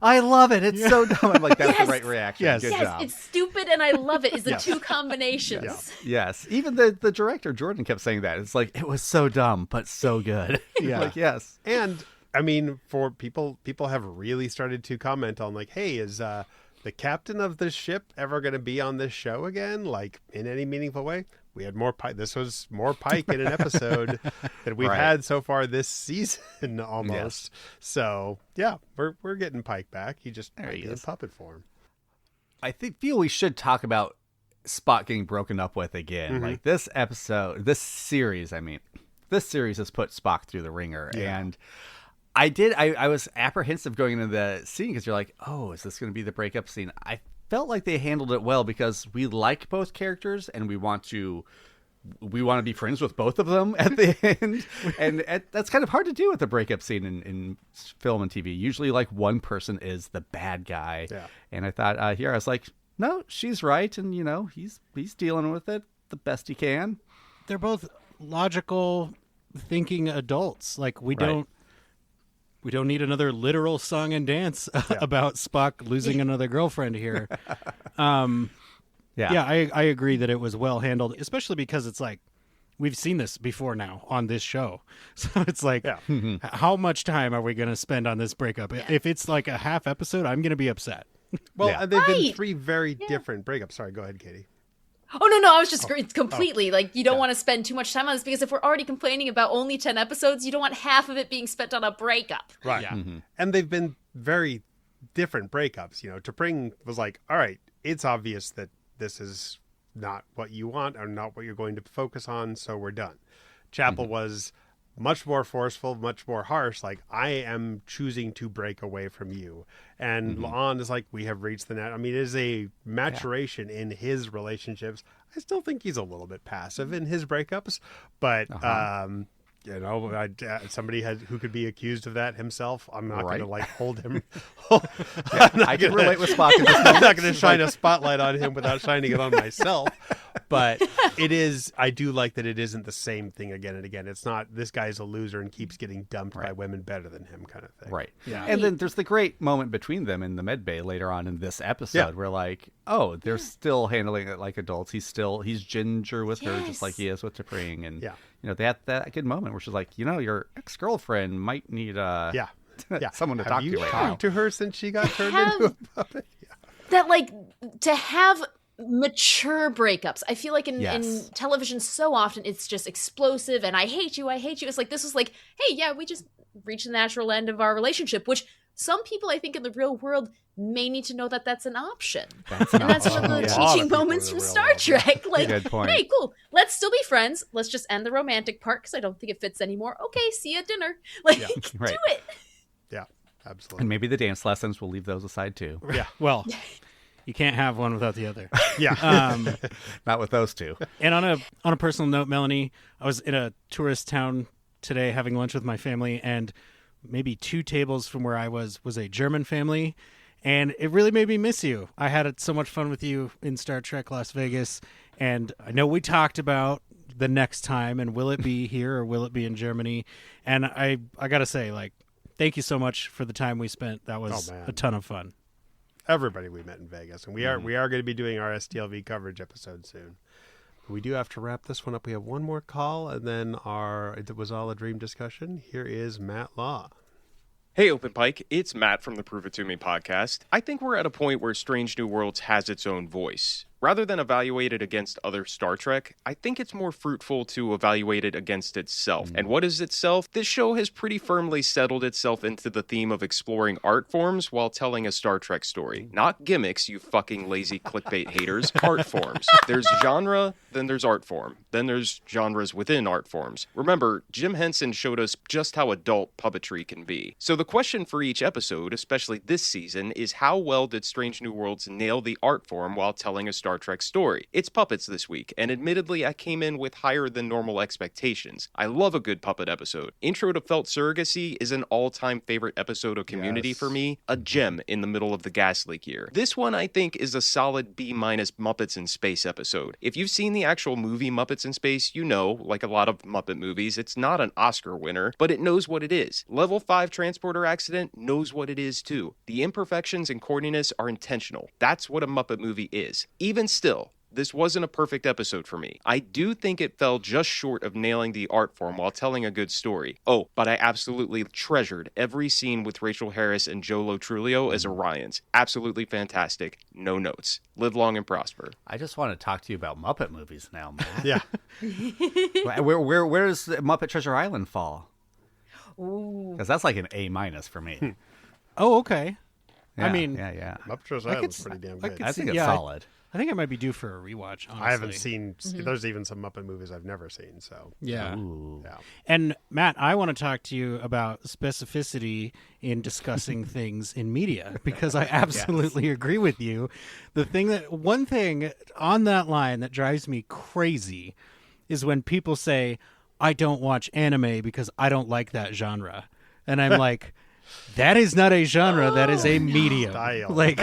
I love it. It's so dumb. I'm like, that's the right reaction. Yes. Good job. It's stupid and I love it is the two combinations. Yes. Even the director, Jordan, kept saying that. It's like, it was so dumb, but so good. Yeah. Like, yes. And I mean, for people have really started to comment on like, hey, is the captain of this ship ever going to be on this show again? Like in any meaningful way? We had more Pike. This was more Pike in an episode that we've had so far this season, almost. Yes. So yeah, we're getting Pike back. He just might be in puppet form. I feel we should talk about Spock getting broken up with again. Mm-hmm. Like this series has put Spock through the ringer, and I was apprehensive going into the scene because you're like, oh, is this going to be the breakup scene? I felt like they handled it well because we like both characters and we want to be friends with both of them at the end. And that's kind of hard to do with the breakup scene in film and TV. Usually like one person is the bad guy. Yeah. And I thought here I was like, no, she's right. And he's dealing with it the best he can. they're both logical thinking adults. Like we don't need another literal song and dance about Spock losing another girlfriend here. I agree that it was well handled, especially because it's like we've seen this before now on this show. So it's like, how much time are we going to spend on this breakup? Yeah. If it's like a half episode, I'm going to be upset. Well, they've been 3 very different breakups. Sorry, go ahead, Katie. Oh, no, I was just it's completely like you don't want to spend too much time on this because if we're already complaining about only 10 episodes, you don't want half of it being spent on a breakup. Right. Yeah. Mm-hmm. And they've been very different breakups. T'Pring was like, all right, it's obvious that this is not what you want or not what you're going to focus on, so we're done. Chapel was much more forceful, much more harsh. Like, I am choosing to break away from you. And La'an is like, we have reached the net. I mean, it is a maturation in his relationships. I still think he's a little bit passive in his breakups, but somebody who could be accused of that himself. I'm not going to like hold him. I can relate with Spock. I'm not going to shine a spotlight on him without shining it on myself. But it is. I do like that it isn't the same thing again and again. It's not this guy's a loser and keeps getting dumped by women better than him kind of thing. Right. Yeah. And then there's the great moment between them in the med bay later on in this episode where like, oh, they're still handling it like adults. He's ginger with her just like he is with T'Pring. And they had that good moment where she's like, your ex-girlfriend might need someone to talk to. Have you right talked now. to her since she got turned into a puppet? That like to have mature breakups. I feel like in television so often it's just explosive and I hate you. It's like this is like, hey, yeah, we just reached the natural end of our relationship, which some people I think in the real world may need to know that that's an option. That's one of the teaching moments from Star Trek. Like, hey, cool, let's still be friends. Let's just end the romantic part because I don't think it fits anymore. Okay, see you at dinner. Like, do it. Yeah, absolutely. And maybe the dance lessons, we'll leave those aside too. Yeah, well... You can't have one without the other. Yeah. Not with those two. And on a personal note, Melanie, I was in a tourist town today having lunch with my family, and maybe 2 tables from where I was a German family, and it really made me miss you. I had so much fun with you in Star Trek Las Vegas, and I know we talked about the next time, and will it be here or will it be in Germany? And I got to say, like, thank you so much for the time we spent. That was a ton of fun. Everybody we met in Vegas, and we are going to be doing our STLV coverage episode soon. We do have to wrap this one up. We have one more call, and then It Was All a Dream discussion. Here is Matt Law. Hey, Open Pike, it's Matt from the Prove It To Me podcast. I think we're at a point where Strange New Worlds has its own voice. Rather than evaluate it against other Star Trek, I think it's more fruitful to evaluate it against itself. And what is itself? This show has pretty firmly settled itself into the theme of exploring art forms while telling a Star Trek story. Not gimmicks, you fucking lazy clickbait haters. Art forms. There's genre, then there's art form. Then there's genres within art forms. Remember, Jim Henson showed us just how adult puppetry can be. So the question for each episode, especially this season, is how well did Strange New Worlds nail the art form while telling a Star Trek story? It's puppets this week, and admittedly I came in with higher than normal expectations. I love a good puppet episode. Intro to Felt Surrogacy is an all-time favorite episode of Community for me, a gem in the middle of the gas leak year. This one I think is a solid B- Muppets in Space episode. If you've seen the actual movie Muppets in Space, you know, like a lot of Muppet movies, it's not an Oscar winner, but it knows what it is. Level 5 Transporter Accident knows what it is too. The imperfections and corniness are intentional. That's what a Muppet movie is. Even still, this wasn't a perfect episode for me. I do think it fell just short of nailing the art form while telling a good story. Oh, but I absolutely treasured every scene with Rachel Harris and Joe Lo Truglio as Orions. Absolutely fantastic. No notes. Live long and prosper. I just want to talk to you about Muppet movies now, Matt. Yeah. Where does Muppet Treasure Island fall? Ooh. Because that's like an A- for me. Oh, okay. Yeah, I mean, yeah. Muppet Treasure Island's pretty damn good. I think it's solid. I think I might be due for a rewatch, honestly. I haven't seen. There's even some Muppet movies I've never seen. So yeah. Yeah. And Matt, I want to talk to you about specificity in discussing things in media, because I absolutely agree with you. One thing on that line that drives me crazy is when people say, "I don't watch anime because I don't like that genre," and I'm like, that is not a genre. That is a medium. Style. Like,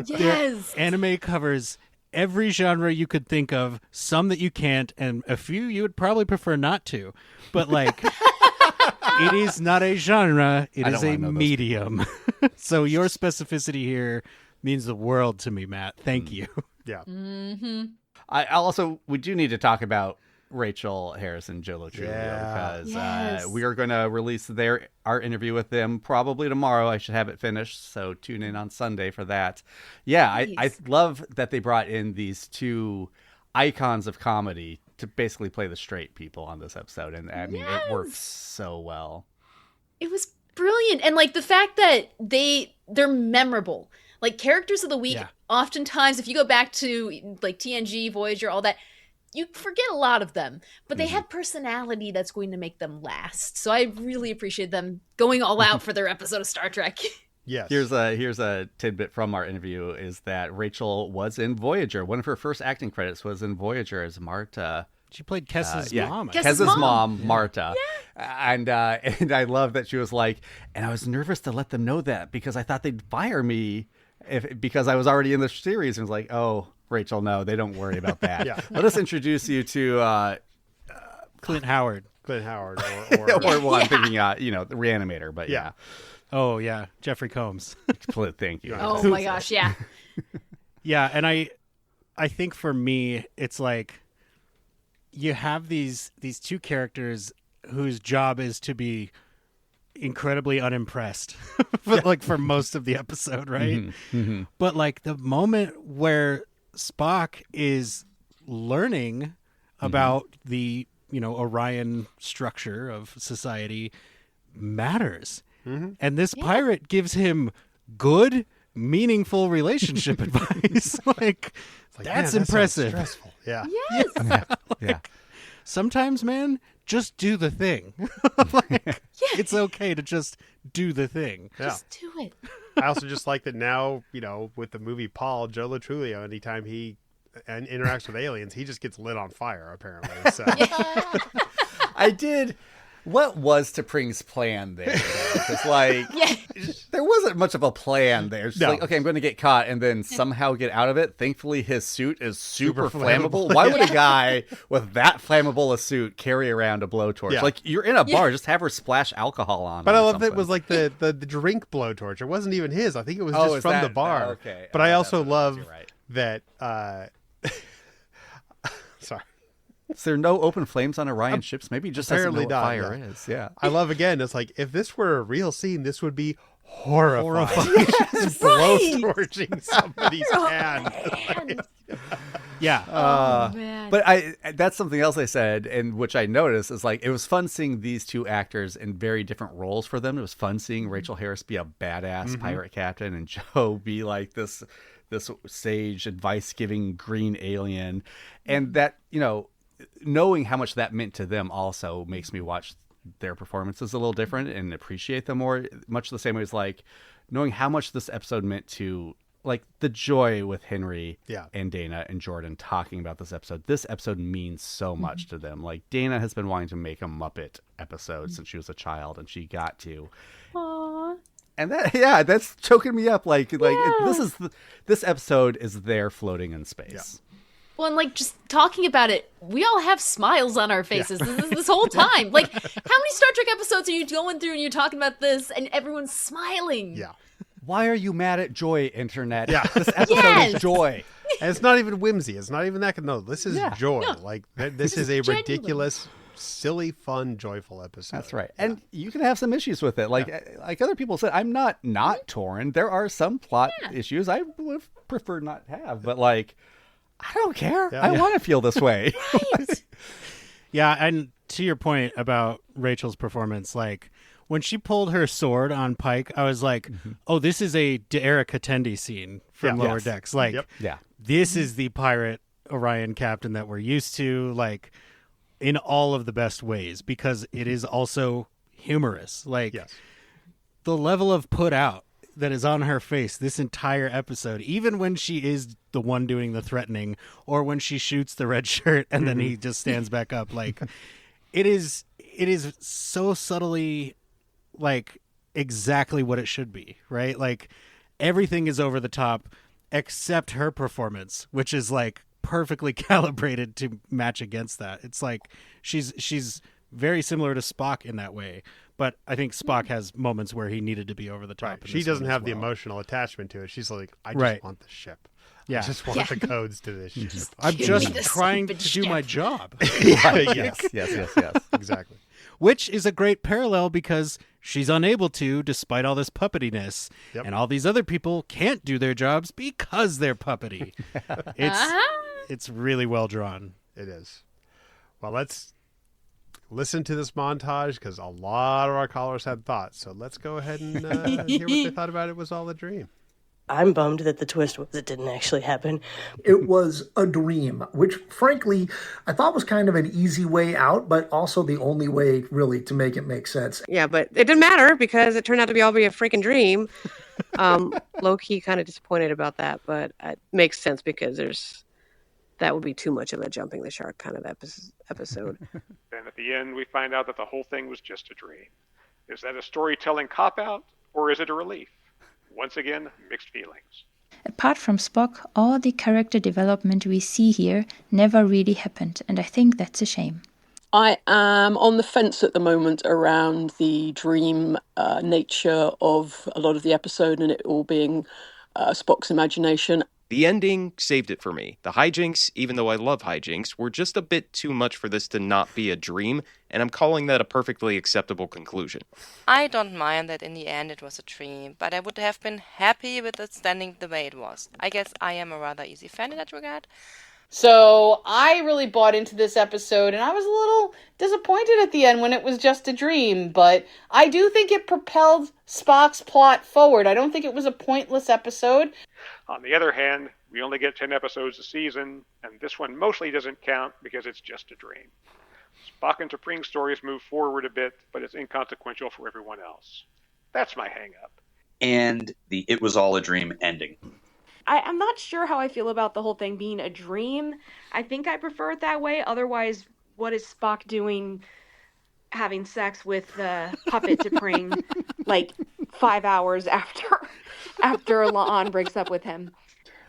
Yes. anime covers every genre you could think of, some that you can't, and a few you would probably prefer not to. But, like, it is not a genre. It is a medium. So your specificity here means the world to me, Matt. Thank you. Yeah. Mm-hmm. We do need to talk about Rachel Harris and Joe Lo Truglio, because we are going to release our interview with them probably tomorrow. I should have it finished, so tune in on Sunday for that. Yeah, I love that they brought in these two icons of comedy to basically play the straight people on this episode, and I mean it works so well. It was brilliant, and like the fact that they're memorable, like characters of the week. Oftentimes, if you go back to like TNG, Voyager, all that, you forget a lot of them, but they have personality that's going to make them last. So I really appreciate them going all out for their episode of Star Trek. Yes. Here's a tidbit from our interview is that Rachel was in Voyager. One of her first acting credits was in Voyager as Marta. She played Kessa's mom. Kessa's mom, Marta. Yeah. And I love that she was like, and I was nervous to let them know that because I thought they'd fire me because I was already in the series. And was like, oh, Rachel, no, they don't worry about that. Let us introduce you to Clint Howard. Or I'm thinking, the Reanimator, but yeah. Oh, yeah. Jeffrey Combs. Thank you. Oh, my gosh, yeah. Yeah, and I think for me, it's like you have these two characters whose job is to be incredibly unimpressed for most of the episode, right? Mm-hmm. Mm-hmm. But like the moment where Spock is learning about the Orion structure of society matters. And this pirate gives him good, meaningful relationship advice. That's impressive. Stressful. Yeah. Yes. Sometimes, man, just do the thing. It's okay to just do the thing. Just do it. I also just like that now, with the movie Paul, Joe Latrulio, anytime he interacts with aliens, he just gets lit on fire, apparently. So. I did. What was T'Pring's plan there? Because there wasn't much of a plan there. It's just like, okay, I'm going to get caught and then somehow get out of it. Thankfully, his suit is super flammable. Why would a guy with that flammable a suit carry around a blowtorch? Yeah. Like, you're in a bar, just have her splash alcohol on. But I love that it was like the drink blowtorch. It wasn't even his. I think it was just from the bar. Okay. But I also love that. Sorry. Is there no open flames on Orion ships? Maybe he just doesn't know what fire is. Yeah. I love, again, it's like, if this were a real scene, this would be horrifying. Yes, Blowtorching somebody's hand. Yeah. Man. But that's something else I said, and which I noticed, is like, it was fun seeing these two actors in very different roles for them. It was fun seeing Rachel Harris be a badass pirate captain and Joe be like this sage, advice-giving green alien. And that, knowing how much that meant to them also makes me watch their performances a little different and appreciate them more, much the same way as like knowing how much this episode meant to like the joy with Henry and Dana and Jordan talking about this episode. This episode means so much to them. Like, Dana has been wanting to make a Muppet episode since she was a child, and she got to. Aww. And that's choking me up. This episode is there floating in space. Well, and just talking about it, we all have smiles on our faces this whole time. Like, how many Star Trek episodes are you going through and you're talking about this and everyone's smiling? Yeah. Why are you mad at Joy, Internet? Yeah. This episode is joy. And it's not even whimsy. It's not even that. No, this is joy. No. Like, this is a ridiculous, silly, fun, joyful episode. That's right. And you can have some issues with it. Like other people said, I'm not torn. There are some plot issues I would have preferred not to have. But, I don't care. I want to feel this way. Right. Yeah, and to your point about Rachel's performance, when she pulled her sword on Pike, I was like, oh, this is a Eric Attendi scene from Lower Decks. This is the pirate Orion captain that we're used to, in all of the best ways, because it is also humorous. The level of put out that is on her face this entire episode, even when she is the one doing the threatening, or when she shoots the red shirt and then he just stands back up, it is so subtly exactly what it should be, right? Everything is over the top except her performance, which is perfectly calibrated to match against that. It's she's very similar to Spock in that way, but I think Spock has moments where he needed to be over the top. Right. She doesn't have the emotional attachment to it. She's like, I just want the ship. Yeah. I just want the codes to this ship. I'm just trying to do my job. Yes. Exactly. Which is a great parallel because she's unable to, despite all this puppetiness, and all these other people can't do their jobs because they're puppety. It's really well drawn. It is. Well, let's listen to this montage because a lot of our callers had thoughts. So let's go ahead and hear what they thought about it was all a dream. I'm bummed that the twist was it didn't actually happen. It was a dream, which frankly I thought was kind of an easy way out, but also the only way really to make it make sense. Yeah, but it didn't matter because it turned out to be a freaking dream. Low-key kind of disappointed about that, but it makes sense because that would be too much of a jumping the shark kind of episode. Then at the end, we find out that the whole thing was just a dream. Is that a storytelling cop-out, or is it a relief? Once again, mixed feelings. Apart from Spock, all the character development we see here never really happened, and I think that's a shame. I am on the fence at the moment around the dream nature of a lot of the episode and it all being Spock's imagination. The ending saved it for me. The hijinks, even though I love hijinks, were just a bit too much for this to not be a dream, and I'm calling that a perfectly acceptable conclusion. I don't mind that in the end it was a dream, but I would have been happy with it standing the way it was. I guess I am a rather easy fan in that regard. So I really bought into this episode, and I was a little disappointed at the end when it was just a dream, but I do think it propelled Spock's plot forward. I don't think it was a pointless episode. On the other hand, we only get 10 episodes a season, and this one mostly doesn't count because it's just a dream. Spock and T'Pring's stories move forward a bit, but it's inconsequential for everyone else. That's my hang-up. and the "It was all a dream" ending. I'm not sure how I feel about the whole thing being a dream. I think I prefer it that way. Otherwise, what is Spock doing having sex with the puppet to Pring like 5 hours after La'an breaks up with him?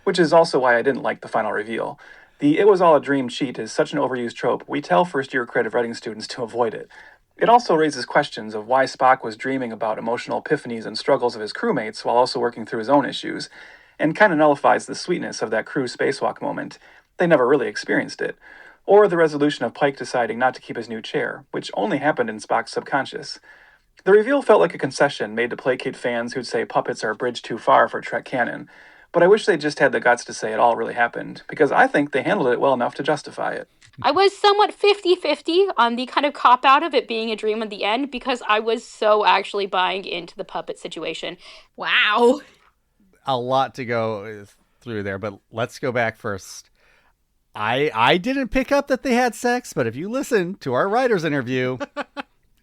Which is also why I didn't like the final reveal. The "it was all a dream" cheat is such an overused trope, we tell first-year creative writing students to avoid it. It also raises questions of why Spock was dreaming about emotional epiphanies and struggles of his crewmates while also working through his own issues, and kind of nullifies the sweetness of that crew spacewalk moment. They never really experienced it. Or the resolution of Pike deciding not to keep his new chair, which only happened in Spock's subconscious. The reveal felt like a concession made to placate fans who'd say puppets are a bridge too far for Trek canon, but I wish they just had the guts to say it all really happened, because I think they handled it well enough to justify it. I was somewhat 50-50 on the kind of cop-out of it being a dream at the end because I was so actually buying into the puppet situation. Wow. A lot to go through there, but let's go back first. I didn't pick up that they had sex, but if you listen to our writers interview,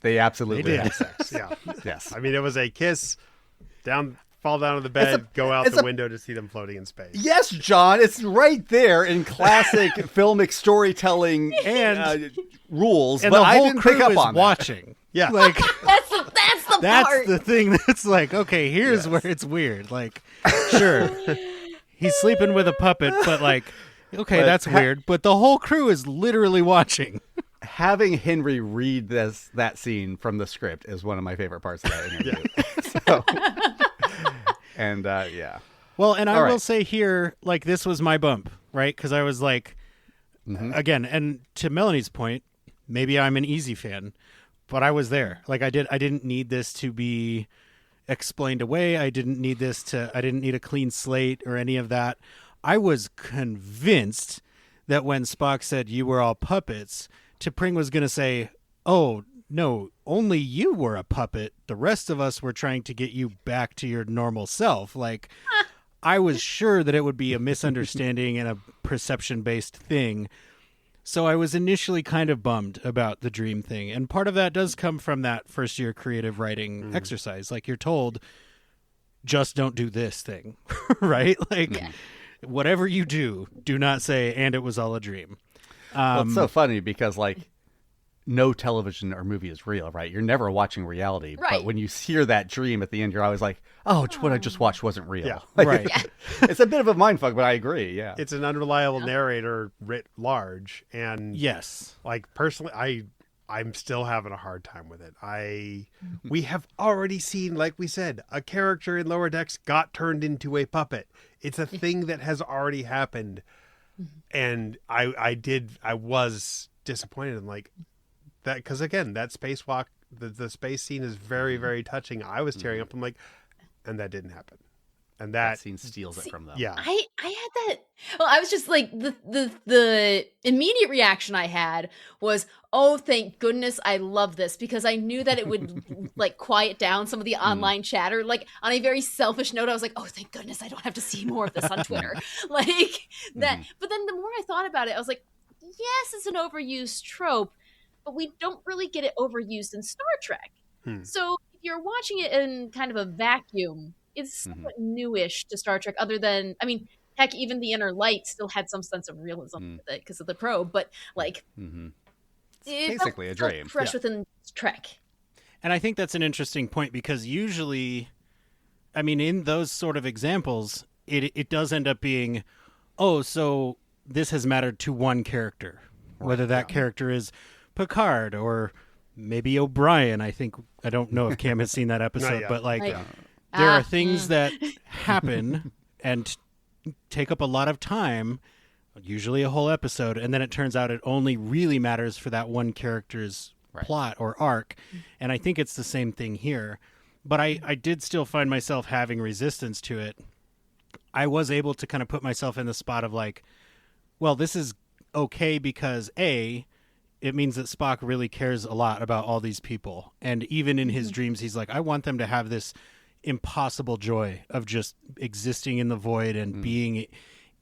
they absolutely They did. had sex. Yeah. Yes. I mean, it was a kiss, fall down to the bed, go out the window to see them floating in space. Yes, John, it's right there in classic filmic storytelling and rules, And but the I whole didn't crew pick up is on that. watching. Yeah. Like That's the that's part. the thing that's like, okay, here's where it's weird. Like, sure, he's sleeping with a puppet, but like, okay, But that's weird. But the whole crew is literally watching. Having Henry read that scene from the script is one of my favorite parts of that interview. So, and yeah. Well, and I All will right. say here, like, this was my bump, right? Because I was like, again, and to Melanie's point, maybe I'm an easy fan, but I was there. Like, I didn't need this to be explained away. I didn't need a clean slate or any of that. I was convinced that when Spock said you were all puppets, T'Pring was going to say, oh, no, only you were a puppet. The rest of us were trying to get you back to your normal self. Like, I was sure that it would be a misunderstanding and a perception-based thing. So I was initially kind of bummed about the dream thing. And part of that does come from that first-year creative writing exercise. Like, you're told, just don't do this thing, right? Like, whatever you do not say, and it was all a dream. Well, it's so funny because, like, no television or movie is real, right? You're never watching reality. Right. But when you hear that dream at the end, you're always like, oh, what I just watched wasn't real. Yeah. Like, Right. It's a bit of a mindfuck, but I agree, yeah. It's an unreliable narrator writ large, and Yes. like personally, I'm still having a hard time with it. We have already seen, like we said, a character in Lower Decks got turned into a puppet. It's a thing that has already happened, and I was disappointed in like that because again, that spacewalk, the space scene is very very touching. I was tearing up. I'm like, and that didn't happen. And that scene steals it from them. Yeah. I had that. Well, I was just like the immediate reaction I had was, oh, thank goodness I love this, because I knew that it would like quiet down some of the online chatter. Like on a very selfish note, I was like, oh, thank goodness I don't have to see more of this on Twitter. Like that. But then the more I thought about it, I was like, yes, it's an overused trope, but we don't really get it overused in Star Trek. So if you're watching it in kind of a vacuum, it's somewhat newish to Star Trek, other than, I mean, heck, even the Inner Light still had some sense of realism with it because of the probe, but like, It's basically a dream. Fresh within Trek. And I think that's an interesting point because usually, I mean, in those sort of examples, it does end up being, oh, so this has mattered to one character, whether that character is Picard or maybe O'Brien. I don't know if Cam has seen that episode, but like, there are things that happen and take up a lot of time, usually a whole episode, and then it turns out it only really matters for that one character's plot or arc. And I think it's the same thing here. But I did still find myself having resistance to it. I was able to kind of put myself in the spot of like, well, this is okay because A, it means that Spock really cares a lot about all these people. And even in his dreams, he's like, I want them to have this impossible joy of just existing in the void and being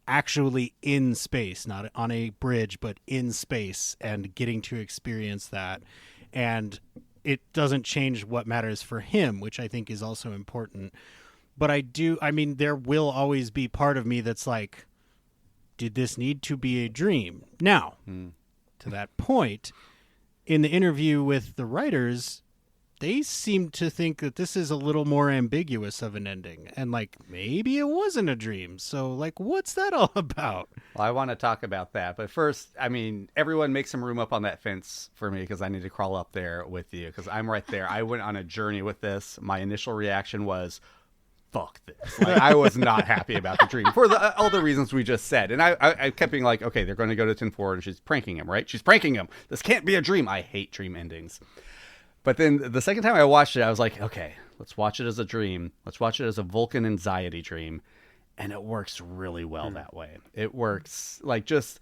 actually in space, not on a bridge, but in space and getting to experience that. And it doesn't change what matters for him, which I think is also important. But I mean, there will always be part of me that's like, did this need to be a dream? Now, to that point, in the interview with the writers, they seem to think that this is a little more ambiguous of an ending. And, like, maybe it wasn't a dream. So, like, what's that all about? Well, I want to talk about that. But first, I mean, everyone make some room up on that fence for me because I need to crawl up there with you because I'm right there. I went on a journey with this. My initial reaction was, fuck this. Like, I was not happy about the dream for all the reasons we just said. And I kept being like, okay, they're going to go to 10-4 and she's pranking him, right? She's pranking him. This can't be a dream. I hate dream endings. But then the second time I watched it, I was like, okay, let's watch it as a dream. Let's watch it as a Vulcan anxiety dream. And it works really well that way. It works like just...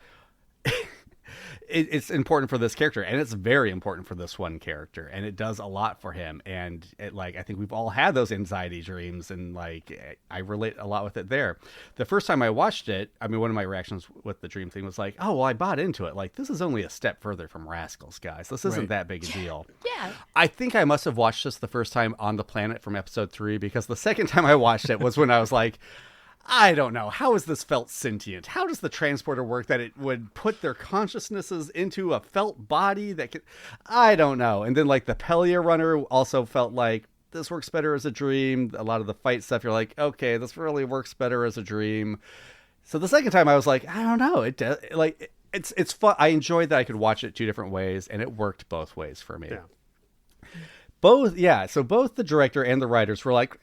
It's important for this character, and it's very important for this one character, and it does a lot for him. And I think we've all had those anxiety dreams, and like I relate a lot with it there. The first time I watched it, I mean, one of my reactions with the dream thing was like, oh, well, I bought into it. Like, this is only a step further from Rascals, guys. This isn't that big a deal. Yeah. I think I must have watched this the first time on the planet from episode 3, because the second time I watched it was when I was like, I don't know. How is this felt sentient? How does the transporter work that it would put their consciousnesses into a felt body that could... I don't know. And then like the Pelia runner also felt like this works better as a dream. A lot of the fight stuff, you're like, okay, this really works better as a dream. So the second time I was like, I don't know. It does, like, it's fun. I enjoyed that I could watch it 2 different ways, and it worked both ways for me. Yeah. So both the director and the writers were like,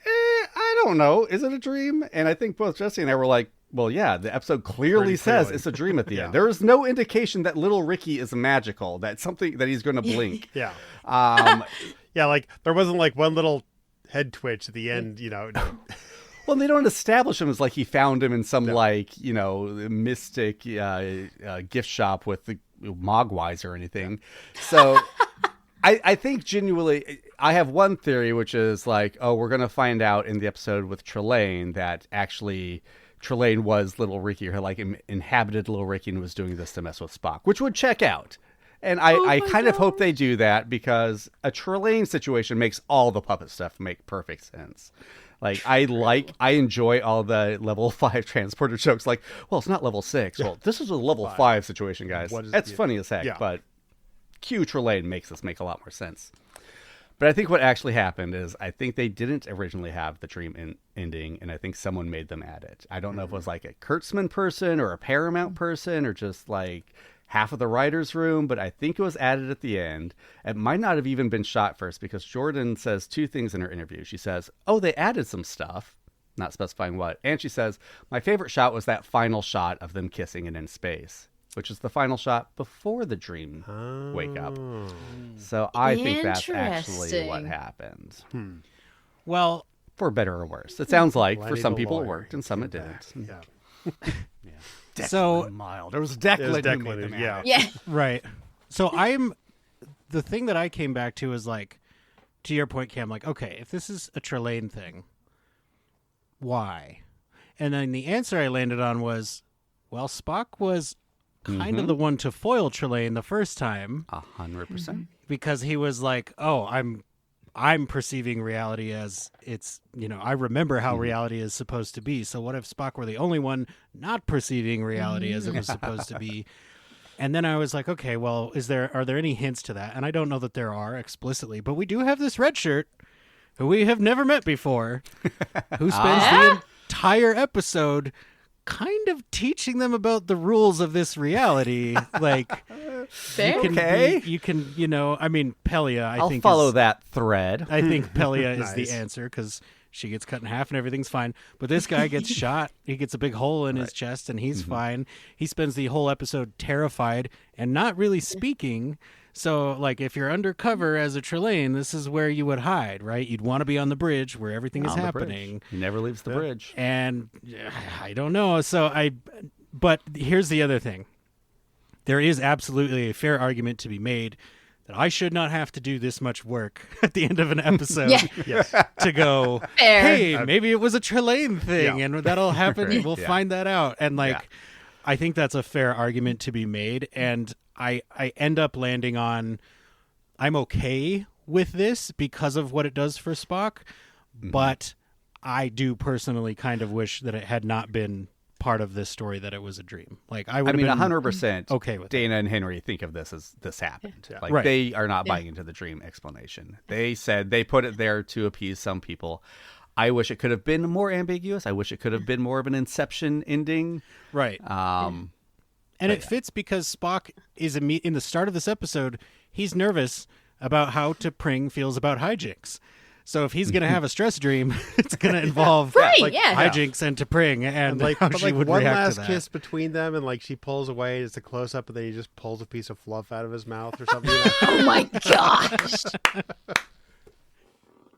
I don't know. Is it a dream? And I think both Jesse and I were like, well, yeah, the episode clearly says it's a dream at the end. There is no indication that little Ricky is magical, that something that he's going to blink. Yeah. Yeah, like there wasn't like one little head twitch at the end, you know. Well, they don't establish him as like he found him in some like, you know, mystic gift shop with the Mogwais or anything. So I think genuinely, I have one theory, which is like, oh, we're going to find out in the episode with Trelane that actually Trelane was Little Ricky, or like inhabited Little Ricky and was doing this to mess with Spock, which would check out. And I kind of hope they do that, because a Trelane situation makes all the puppet stuff make perfect sense. Like, I enjoy all the level 5 transporter jokes. Like, well, it's not level 6. Well, this is a level 5 situation, guys. That's funny as heck, but Q Trelane makes this make a lot more sense. But I think what actually happened is I think they didn't originally have the dream ending, and I think someone made them add it. I don't know if it was like a Kurtzman person or a Paramount person or just like half of the writer's room, but I think it was added at the end. It might not have even been shot first, because Jordan says 2 things in her interview. She says, oh, they added some stuff, not specifying what. And she says, my favorite shot was that final shot of them kissing and in space, which is the final shot before the dream wake up. So I think that's actually what happened. Well, for better or worse. It sounds like for some people it worked and some it didn't. Yeah. Declan So Mild. There was Declan who made them add it. Yeah. Right. So the thing that I came back to is like, to your point, Cam, like, okay, if this is a Trelane thing, why? And then the answer I landed on was, well, Spock was kind of the one to foil Trelane the first time. 100%. Because he was like, oh, I'm perceiving reality as it's, you know, I remember how reality is supposed to be. So what if Spock were the only one not perceiving reality as it was supposed to be? And then I was like, okay, well, are there any hints to that? And I don't know that there are explicitly, but we do have this red shirt who we have never met before, who spends the entire episode kind of teaching them about the rules of this reality. Like, you can, you know, I mean, Pelia, I think I'll follow that thread. I think Pelia is the answer, because she gets cut in half and everything's fine. But this guy gets shot. He gets a big hole in his chest and he's fine. He spends the whole episode terrified and not really speaking. So, like, if you're undercover as a Trelane, this is where you would hide, right? You'd want to be on the bridge where everything is happening. He never leaves the bridge. And I don't know. But here's the other thing. There is absolutely a fair argument to be made that I should not have to do this much work at the end of an episode to go, hey, maybe it was a Trelane thing, and that'll happen. We'll find that out. And, like, I think that's a fair argument to be made. And I end up landing on, I'm okay with this because of what it does for Spock, but I do personally kind of wish that it had not been part of this story, that it was a dream. Like I mean, 100% okay with Dana and Henry think of this as this happened. Yeah. Like Right. they are not buying into the dream explanation. They said they put it there to appease some people. I wish it could have been more ambiguous. I wish it could have been more of an Inception ending. Right. And it fits because Spock is in the start of this episode, he's nervous about how T'Pring feels about hijinks. So if he's going to have a stress dream, it's going to involve hijinks and T'Pring and like, how but she like would one react last to that. kiss between them, and like she pulls away. It's a close up, and then he just pulls a piece of fluff out of his mouth or something. Oh my gosh!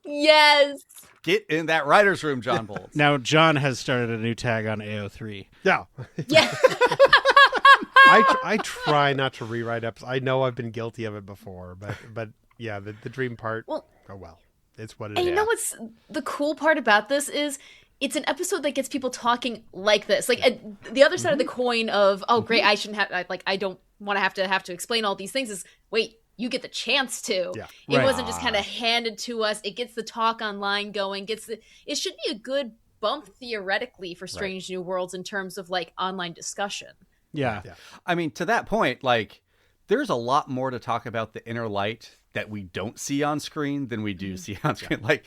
Yes. Get in that writer's room, John Bolts. Now John has started a new tag on AO3. Yeah. Yeah. I try not to rewrite episodes. I know I've been guilty of it before, but yeah, the dream part. Well, oh well, it's what it is. And you know what's the cool part about this is it's an episode that gets people talking like this. Like the other side of the coin of, oh great, I shouldn't have, like I don't want to have to explain all these things is, wait, you get the chance to. Yeah. It Right. wasn't just kind of handed to us. It gets the talk online going. It should be a good bump theoretically for Strange New Worlds in terms of like online discussion. Yeah. I mean, to that point, like, there's a lot more to talk about the inner light that we don't see on screen than we do see on screen. Like,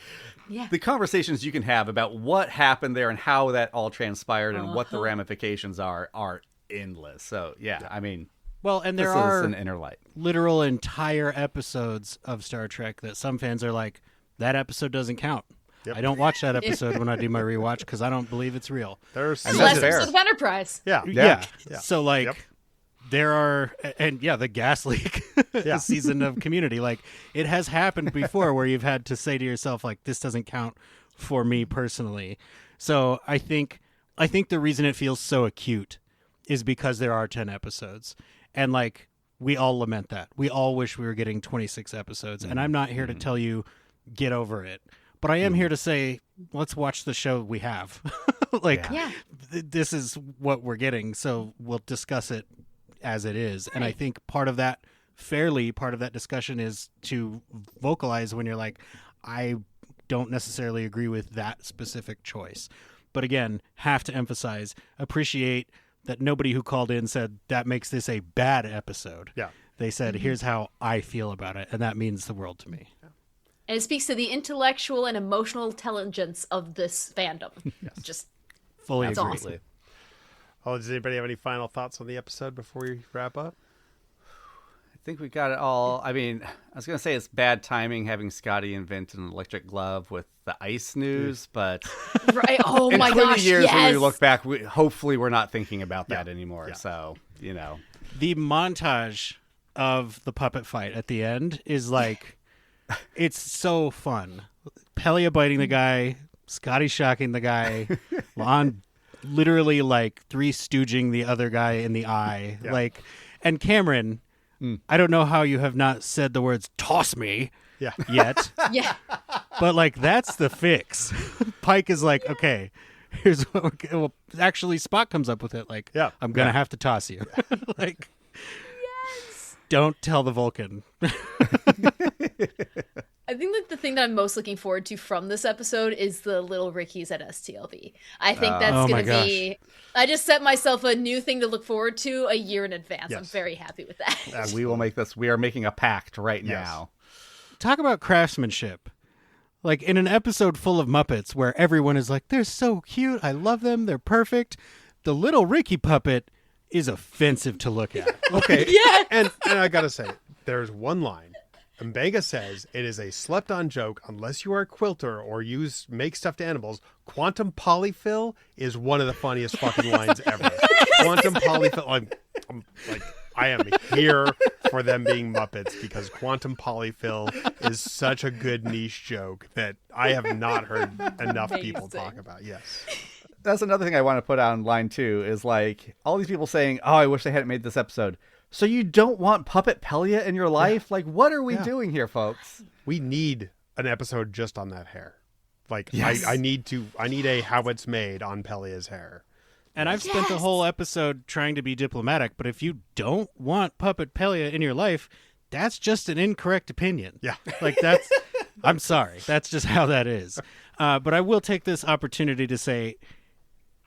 the conversations you can have about what happened there and how that all transpired and what the ramifications are endless. So, I mean, Well, and there this are is an inner light. literal entire episodes of Star Trek that some fans are like, that episode doesn't count. Yep. I don't watch that episode when I do my rewatch because I don't believe it's real. There's And The that's last fair. episode of Enterprise. Yeah. So like, there are, and the gas leak season of Community, like it has happened before where you've had to say to yourself like, this doesn't count for me personally. So I think the reason it feels so acute is because there are 10 episodes, and like we all lament that. We all wish we were getting 26 episodes, and I'm not here to tell you get over it. But I am here to say, let's watch the show we have. This is what we're getting, so we'll discuss it as it is. And I think part of that discussion is to vocalize when you're like, I don't necessarily agree with that specific choice. But again, have to emphasize, appreciate that nobody who called in said that makes this a bad episode. Yeah. They said, here's how I feel about it, and that means the world to me. And it speaks to the intellectual and emotional intelligence of this fandom. Just fully that's agree. awesome. Oh, does anybody have any final thoughts on the episode before we wrap up? I think we got it all. I mean, I was going to say it's bad timing having Scotty invent an electric glove with the ice news, but right. Oh in my 20 gosh, years yes. when we look back, hopefully we're not thinking about that anymore. So, you know. The montage of the puppet fight at the end is like, it's so fun. Pelia biting the guy, Scotty shocking the guy, Lon literally like Three Stooging the other guy in the eye. Yeah. Like, and Cameron, I don't know how you have not said the words "toss me" yet. Yeah. But like that's the fix. Pike is like, okay, here's what well, actually Spock comes up with it. Like, I'm gonna have to toss you. Like, don't tell the Vulcan. I think that the thing that I'm most looking forward to from this episode is the little Rickies at STLV. I think that's going to be... I just set myself a new thing to look forward to a year in advance. I'm very happy with that. We will make this. We are making a pact right now. Talk about craftsmanship. Like in an episode full of Muppets where everyone is like, they're so cute. I love them. They're perfect. The little Ricky puppet is offensive to look at. Okay. Yeah. And I got to say, there's one line. Mbanga says it is a slept-on joke unless you are a quilter or make stuffed animals. Quantum polyfill is one of the funniest fucking lines ever. Quantum polyfill. I'm like, I am here for them being Muppets because quantum polyfill is such a good niche joke that I have not heard enough people talk about. Yes. That's another thing I want to put on line too is like all these people saying, oh, I wish they hadn't made this episode. So you don't want Puppet Pelia in your life? Yeah. Like, what are we doing here, folks? We need an episode just on that hair. Like, yes. I need a how it's made on Pelia's hair. And I've spent the whole episode trying to be diplomatic, but if you don't want Puppet Pelia in your life, that's just an incorrect opinion. Yeah. Like, I'm sorry. That's just how that is. But I will take this opportunity to say,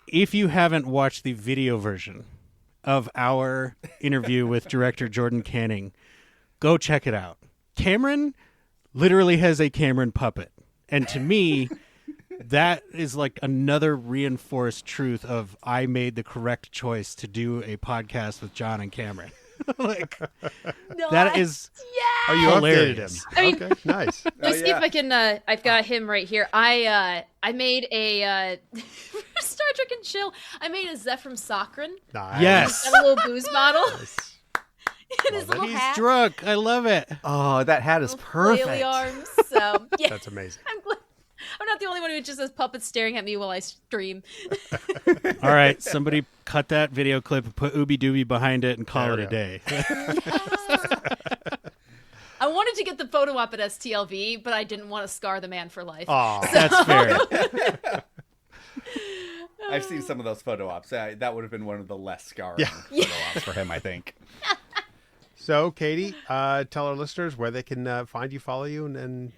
if you haven't watched the video version of our interview with director Jordan Canning, go check it out. Cameron literally has a Cameron puppet. And to me, that is like another reinforced truth of I made the correct choice to do a podcast with John and Cameron. Like, that is Oh, you updated him. I mean, Okay, nice. Let's see if I can. I've got him right here. I made a Star Trek and Chill. I made a Zephram Sokran. Nice. Yes. He's got a little booze bottle. In his little He's hat. drunk. I love it. Oh, that hat is perfect. Flaily arms. So yeah, That's amazing. I'm not the only one who just has puppets staring at me while I stream. All right, somebody cut that video clip and put Ooby Dooby behind it and call it a day. I wanted to get the photo op at STLV, but I didn't want to scar the man for life. Oh, that's fair. I've seen some of those photo ops. That would have been one of the less scarring photo ops for him, I think. So, Katie, tell our listeners where they can find you, follow you, and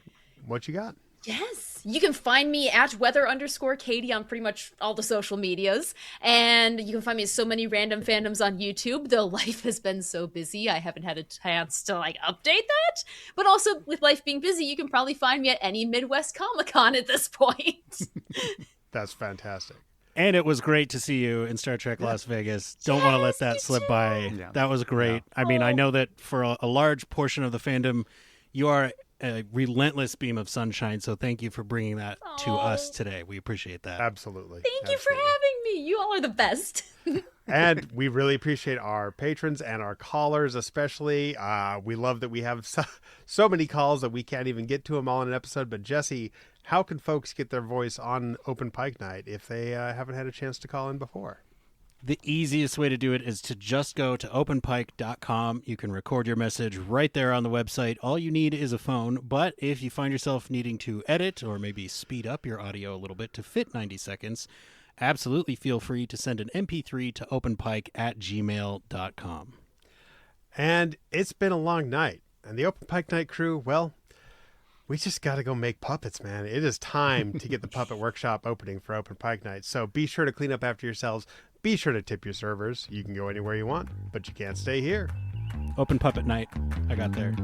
what you got. Yes. You can find me at weather_Katie on pretty much all the social medias. And you can find me at so many random fandoms on YouTube, though life has been so busy, I haven't had a chance to update that. But also, with life being busy, you can probably find me at any Midwest Comic-Con at this point. That's fantastic. And it was great to see you in Star Trek Las Vegas. Don't want to let that slip by. Yeah. That was great. Yeah. I mean, I know that for a large portion of the fandom, you are a relentless beam of sunshine. So thank you for bringing that to us today. We appreciate that. Absolutely. Thank you for having me. You all are the best. And we really appreciate our patrons and our callers, especially. We love that we have so many calls that we can't even get to them all in an episode. But Jesse, how can folks get their voice on Open Pike Night if they haven't had a chance to call in before? The easiest way to do it is to just go to openpike.com. You can record your message right there on the website. All you need is a phone, but if you find yourself needing to edit or maybe speed up your audio a little bit to fit 90 seconds, absolutely feel free to send an MP3 to openpike@gmail.com. And it's been a long night. And the Open Pike Night crew, well, we just got to go make puppets, man. It is time to get the Puppet Workshop opening for Open Pike Night. So be sure to clean up after yourselves. Be sure to tip your servers. You can go anywhere you want, but you can't stay here. Open Puppet Night. I got there.